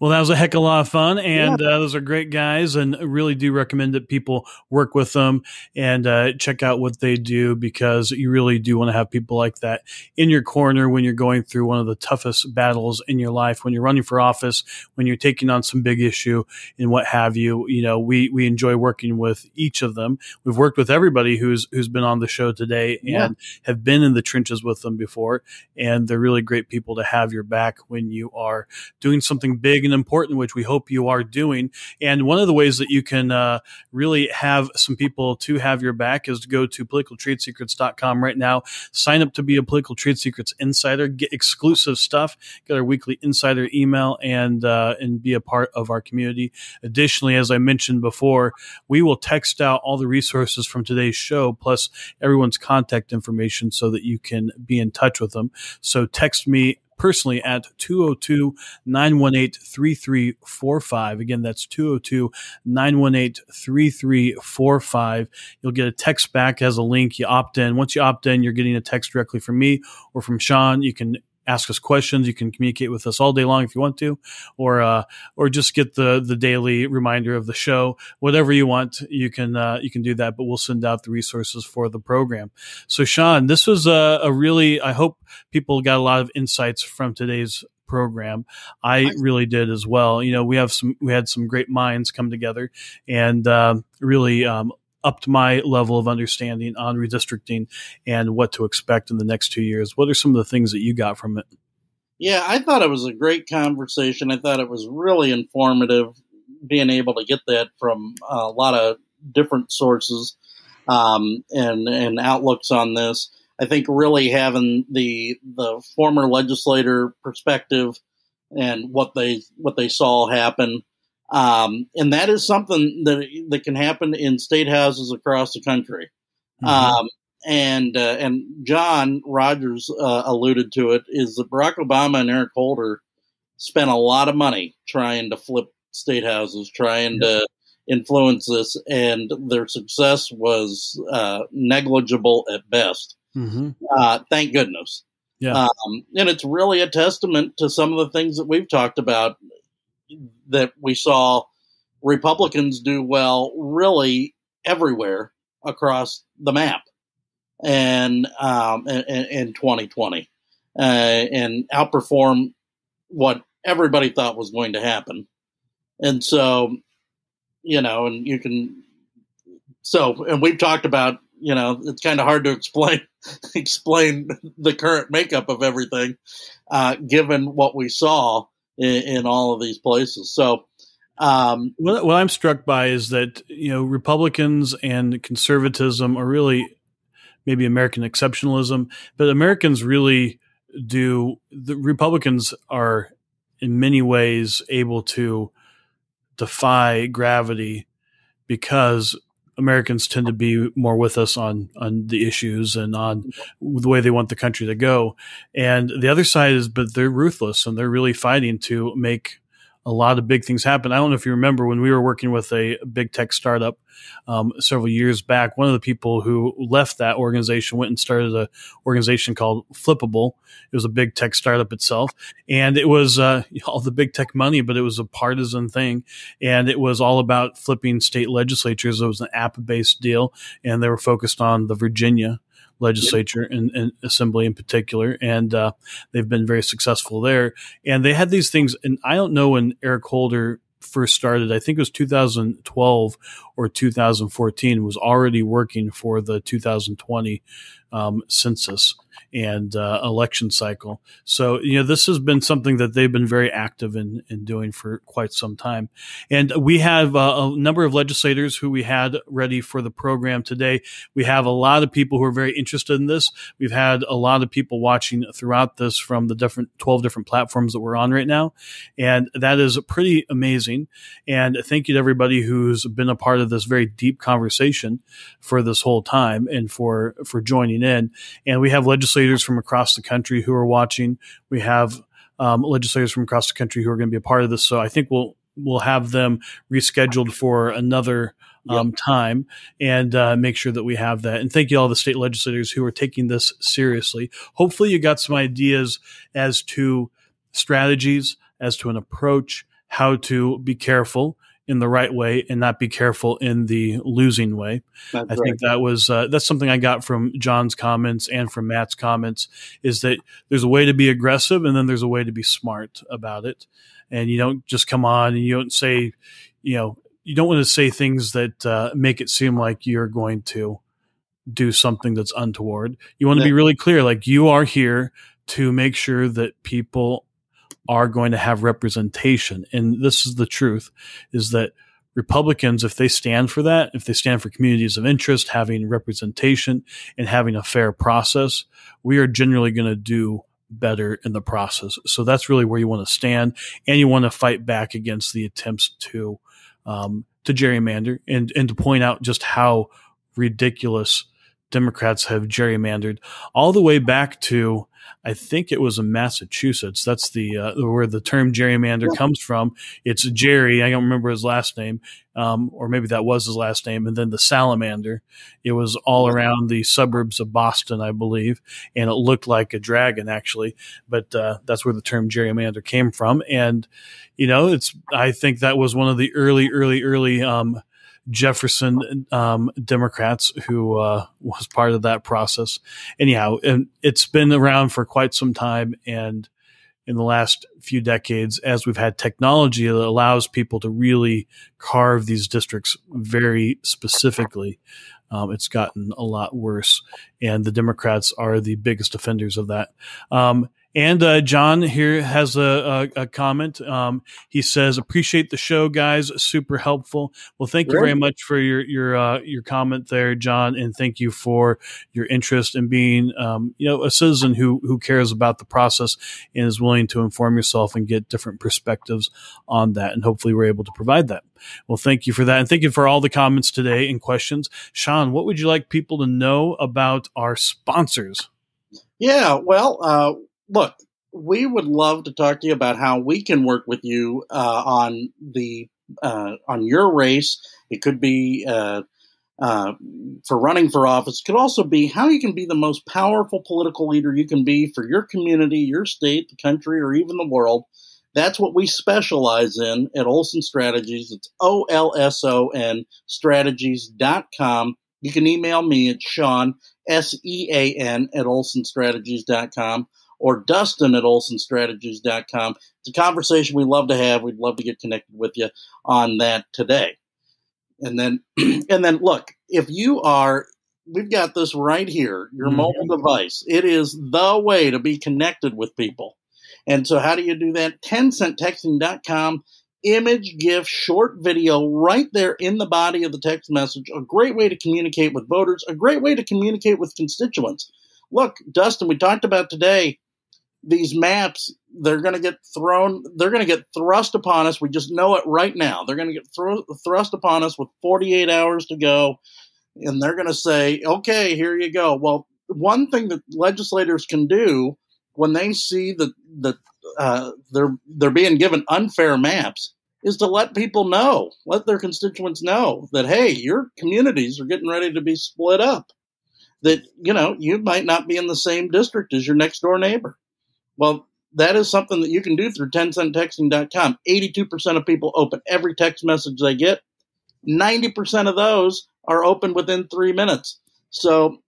Well, that was a heck of a lot of fun, and those are great guys, and I really do recommend that people work with them and check out what they do, because you really do want to have people like that in your corner when you're going through one of the toughest battles in your life, when you're running for office, when you're taking on some big issue and what have you. We enjoy working with each of them. We've worked with everybody who's been on the show today and have been in the trenches with them before, and they're really great people to have your back when you are doing something big and important, which we hope you are doing. And one of the ways that you can really have some people to have your back is to go to politicaltradesecrets.com right now, sign up to be a Political Trade Secrets Insider, get exclusive stuff, get our weekly insider email, and be a part of our community. Additionally, as I mentioned before, we will text out all the resources from today's show, plus everyone's contact information so that you can be in touch with them. So text me personally at 202-918-3345. Again, that's 202-918-3345. You'll get a text back as a link. You opt in. Once you opt in, you're getting a text directly from me or from Sean. You can ask us questions. You can communicate with us all day long if you want to, or just get the daily reminder of the show. Whatever you want, you can do that, but we'll send out the resources for the program. So Sean, this was a really, I hope people got a lot of insights from today's program. I really did as well. We had some great minds come together and really upped my level of understanding on redistricting and what to expect in the next 2 years. What are some of the things that you got from it? Yeah, I thought it was a great conversation. I thought it was really informative, being able to get that from a lot of different sources and outlooks on this. I think really having the former legislator perspective and what they saw happen. And that is something that can happen in state houses across the country. And John Rogers alluded to it, is that Barack Obama and Eric Holder spent a lot of money trying to flip state houses, trying to influence this, and their success was negligible at best. Thank goodness. And it's really a testament to some of the things that we've talked about, that we saw Republicans do well really everywhere across the map and in 2020 and outperform what everybody thought was going to happen. And so and you can. So, and we've talked about, it's kind of hard to explain the current makeup of everything, given what we saw in all of these places. So, what I'm struck by is that, Republicans and conservatism are really maybe American exceptionalism, but Americans really do. The Republicans are in many ways able to defy gravity because Americans tend to be more with us on the issues and on the way they want the country to go. And the other side is, but they're ruthless and they're really fighting to make a lot of big things happen. I don't know if you remember when we were working with a big tech startup several years back, one of the people who left that organization went and started an organization called Flippable. It was a big tech startup itself. And it was all the big tech money, but it was a partisan thing. And it was all about flipping state legislatures. It was an app-based deal, and they were focused on the Virginia legislature and assembly in particular. And they've been very successful there. And they had these things, and I don't know when Eric Holder first started. I think it was 2012 or 2014, was already working for the 2020 census and election cycle. So, this has been something that they've been very active in doing for quite some time. And we have a number of legislators who we had ready for the program today. We have a lot of people who are very interested in this. We've had a lot of people watching throughout this from the 12 different platforms that we're on right now. And that is pretty amazing. And thank you to everybody who's been a part of this very deep conversation for this whole time and for joining in. And we have legislators from across the country who are watching. We have legislators from across the country who are going to be a part of this. So I think we'll have them rescheduled for another time and make sure that we have that. And thank you all the state legislators who are taking this seriously. Hopefully you got some ideas as to strategies, as to an approach, how to be careful in the right way and not be careful in the losing way. I think that was that's something I got from John's comments and from Matt's comments, is that there's a way to be aggressive and then there's a way to be smart about it. And you don't just come on and you don't say, you don't want to say things that make it seem like you're going to do something that's untoward. You want to be really clear, like you are here to make sure that people are going to have representation. And this is the truth, is that Republicans, if they stand for that, if they stand for communities of interest, having representation and having a fair process, we are generally going to do better in the process. So that's really where you want to stand, and you want to fight back against the attempts to gerrymander and to point out just how ridiculous Democrats have gerrymandered all the way back to, I think it was in Massachusetts. That's the where the term gerrymander comes from. It's Jerry. I don't remember his last name, or maybe that was his last name. And then the salamander. It was all around the suburbs of Boston, I believe, and it looked like a dragon actually. But that's where the term gerrymander came from. And I think that was one of the early Jefferson Democrats who was part of that process. Anyhow, and it's been around for quite some time, and in the last few decades, as we've had technology that allows people to really carve these districts very specifically, it's gotten a lot worse, and the Democrats are the biggest offenders of that. And John here has a comment. He says, "Appreciate the show, guys. Super helpful." Well, thank you very much for your comment there, John, and thank you for your interest in being a citizen who cares about the process and is willing to inform yourself and get different perspectives on that. And hopefully, we're able to provide that. Well, thank you for that, and thank you for all the comments today and questions. Sean, what would you like people to know about our sponsors? Yeah, well. Look, we would love to talk to you about how we can work with you on your race. It could be for running for office. It could also be how you can be the most powerful political leader you can be for your community, your state, the country, or even the world. That's what we specialize in at Olson Strategies. It's OLSON strategies.com. You can email me at Sean, SEAN, at olsonstrategies.com. or Dustin at olsonstrategies.com. It's a conversation we love to have. We'd love to get connected with you on that today. And then, and then look, if you are, we've got this right here, your mobile device. It is the way to be connected with people. And so how do you do that? 10centtexting.com, image, GIF, short video right there in the body of the text message. A great way to communicate with voters, a great way to communicate with constituents. Look, Dustin, we talked about today, these maps, they're going to get thrust upon us. We just know it right now. They're going to get thrust upon us with 48 hours to go. And they're going to say, okay, here you go. Well, one thing that legislators can do when they see that they're being given unfair maps is to let people know, let their constituents know that, hey, your communities are getting ready to be split up, that, you might not be in the same district as your next door neighbor. Well, that is something that you can do through 10centtexting.com. 82% of people open every text message they get. 90% of those are open within 3 minutes. So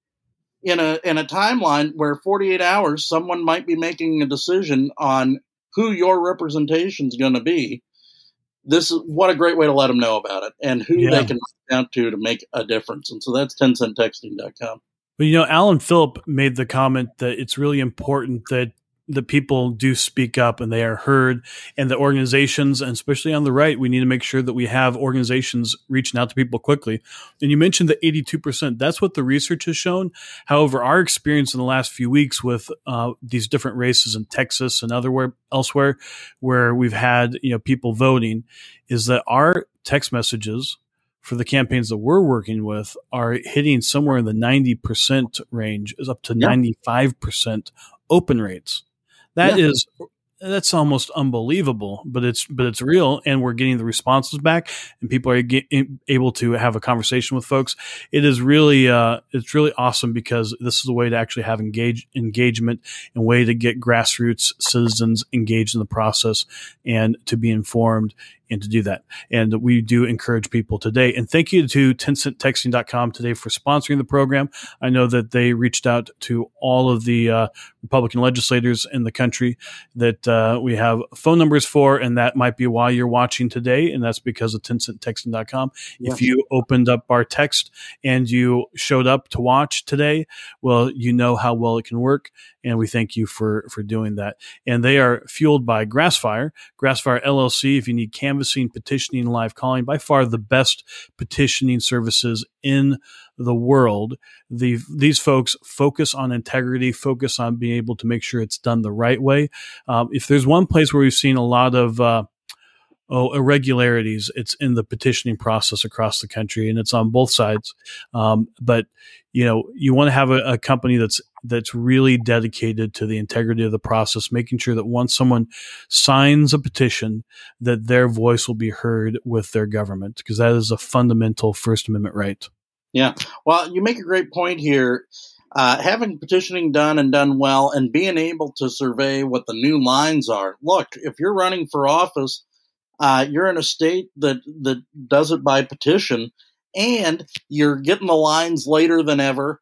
in a timeline where 48 hours, someone might be making a decision on who your representation is going to be. This is what a great way to let them know about it and who they can reach out to make a difference. And so that's 10centtexting.com. But, Alan Phillip made the comment that it's really important that the people do speak up and they are heard, and the organizations, and especially on the right, we need to make sure that we have organizations reaching out to people quickly. And you mentioned the 82%. That's what the research has shown. However, our experience in the last few weeks with these different races in Texas and elsewhere where we've had people voting is that our text messages for the campaigns that we're working with are hitting somewhere in the 90% range, is up to 95% open rates. That's almost unbelievable, but it's real, and we're getting the responses back, and people are able to have a conversation with folks. It is really it's really awesome, because this is a way to actually have engagement and way to get grassroots citizens engaged in the process and to be informed and to do that. And we do encourage people today. And thank you to 10centtexting.com today for sponsoring the program. I know that they reached out to all of the Republican legislators in the country that we have phone numbers for, and that might be why you're watching today, and that's because of 10centtexting.com. Yes. If you opened up our text and you showed up to watch today, well, you know how well it can work, and we thank you for doing that. And they are fueled by Grassfire LLC. If you need canvassing, petitioning, live calling, by far the best petitioning services in the world. These folks focus on integrity, focus on being able to make sure it's done the right way. If there's one place where we've seen a lot of irregularities, it's in the petitioning process across the country, and it's on both sides. But you want to have a company that's really dedicated to the integrity of the process, making sure that once someone signs a petition, that their voice will be heard with their government, because that is a fundamental First Amendment right. Yeah. Well, you make a great point here. Having petitioning done and done well, and being able to survey what the new lines are. Look, if you're running for office, you're in a state that does it by petition, and you're getting the lines later than ever.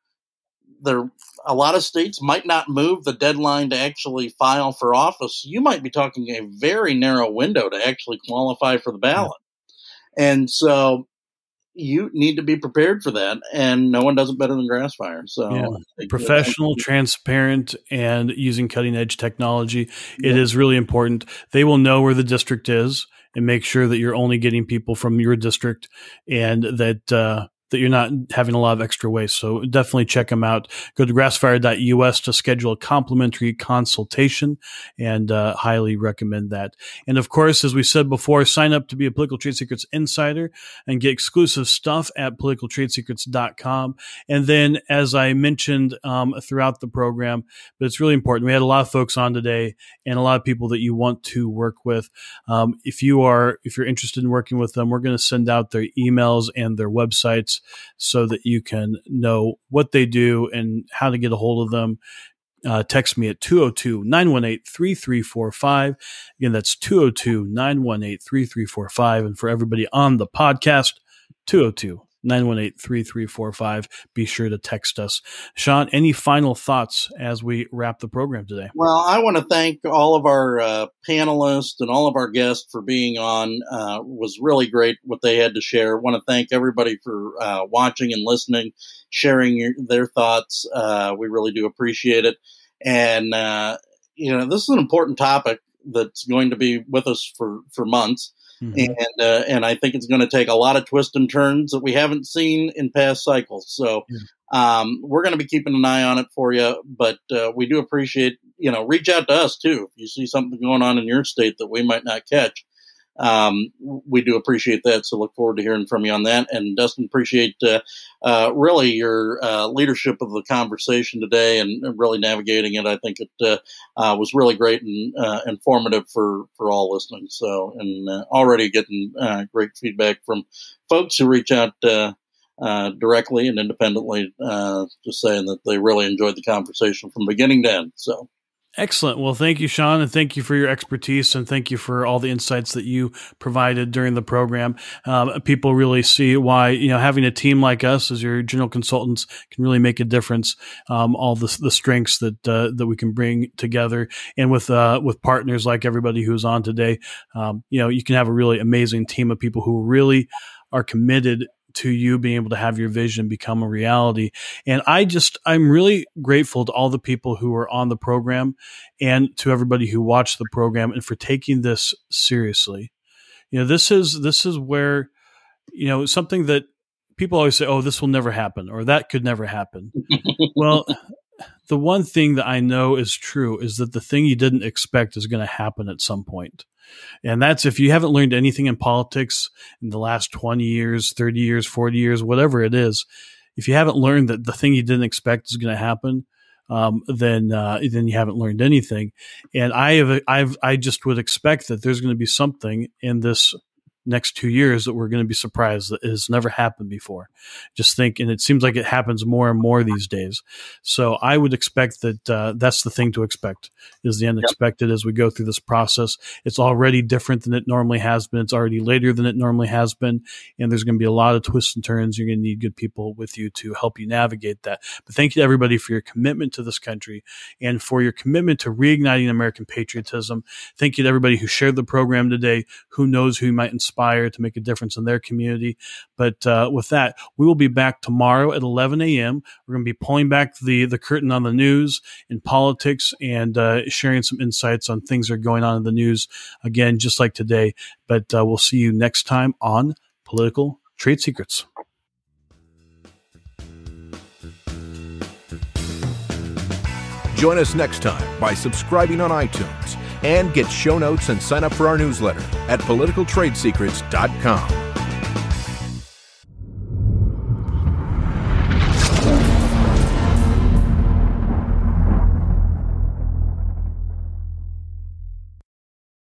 A lot of states might not move the deadline to actually file for office. You might be talking a very narrow window to actually qualify for the ballot. And so you need to be prepared for that, and no one does it better than Grassfire. So professional, transparent, and using cutting edge technology. It is really important. They will know where the district is and make sure that you're only getting people from your district, and that you're not having a lot of extra waste. So definitely check them out. Go to grassfire.us to schedule a complimentary consultation, and highly recommend that. And of course, as we said before, sign up to be a Political Trade Secrets Insider and get exclusive stuff at politicaltradesecrets.com. And then, as I mentioned throughout the program, but it's really important, we had a lot of folks on today and a lot of people that you want to work with. If you're interested in working with them, we're going to send out their emails and their websites so that you can know what they do and how to get a hold of them. Text me at 202-918-3345. Again, that's 202-918-3345. And for everybody on the podcast, 918-3345. Be sure to text us. Sean, any final thoughts as we wrap the program today? Well, I want to thank all of our panelists and all of our guests for being on. Was really great what they had to share. I want to thank everybody for watching and listening, sharing their thoughts. We really do appreciate it. And, this is an important topic that's going to be with us for months. Mm-hmm. And I think it's going to take a lot of twists and turns that we haven't seen in past cycles. So we're going to be keeping an eye on it for you. But we do appreciate, reach out to us, too. If you see something going on in your state that we might not catch, we do appreciate that. So look forward to hearing from you on that. And Dustin, appreciate really your leadership of the conversation today and really navigating it. I think it was really great and informative for all listening. So, and already getting great feedback from folks who reach out directly and independently, just saying that they really enjoyed the conversation from beginning to end. So. Excellent. Well, thank you, Sean, and thank you for your expertise, and thank you for all the insights that you provided during the program. People really see why, having a team like us as your general consultants can really make a difference. All the strengths that we can bring together, and with partners like everybody who's on today, you can have a really amazing team of people who really are committed to you being able to have your vision become a reality. And I'm really grateful to all the people who are on the program and to everybody who watched the program and for taking this seriously. This is where, something that people always say, oh, this will never happen, or that could never happen. Well, the one thing that I know is true is that the thing you didn't expect is going to happen at some point. And that's if you haven't learned anything in politics in the last 20 years, 30 years, 40 years, whatever it is, if you haven't learned that the thing you didn't expect is going to happen, then you haven't learned anything. And I just would expect that there's going to be something in this next 2 years that we're going to be surprised that has never happened before. Just think, and it seems like it happens more and more these days. So I would expect that that's the thing to expect, is the unexpected as we go through this process. It's already different than it normally has been. It's already later than it normally has been. And there's going to be a lot of twists and turns. You're going to need good people with you to help you navigate that. But thank you to everybody for your commitment to this country and for your commitment to reigniting American patriotism. Thank you to everybody who shared the program today. Who knows who might inspire to make a difference in their community. But with that, we will be back tomorrow at 11 a.m. We're going to be pulling back the curtain on the news and politics and sharing some insights on things that are going on in the news, again, just like today. But we'll see you next time on Political Trade Secrets. Join us next time by subscribing on iTunes and get show notes and sign up for our newsletter at politicaltradesecrets.com.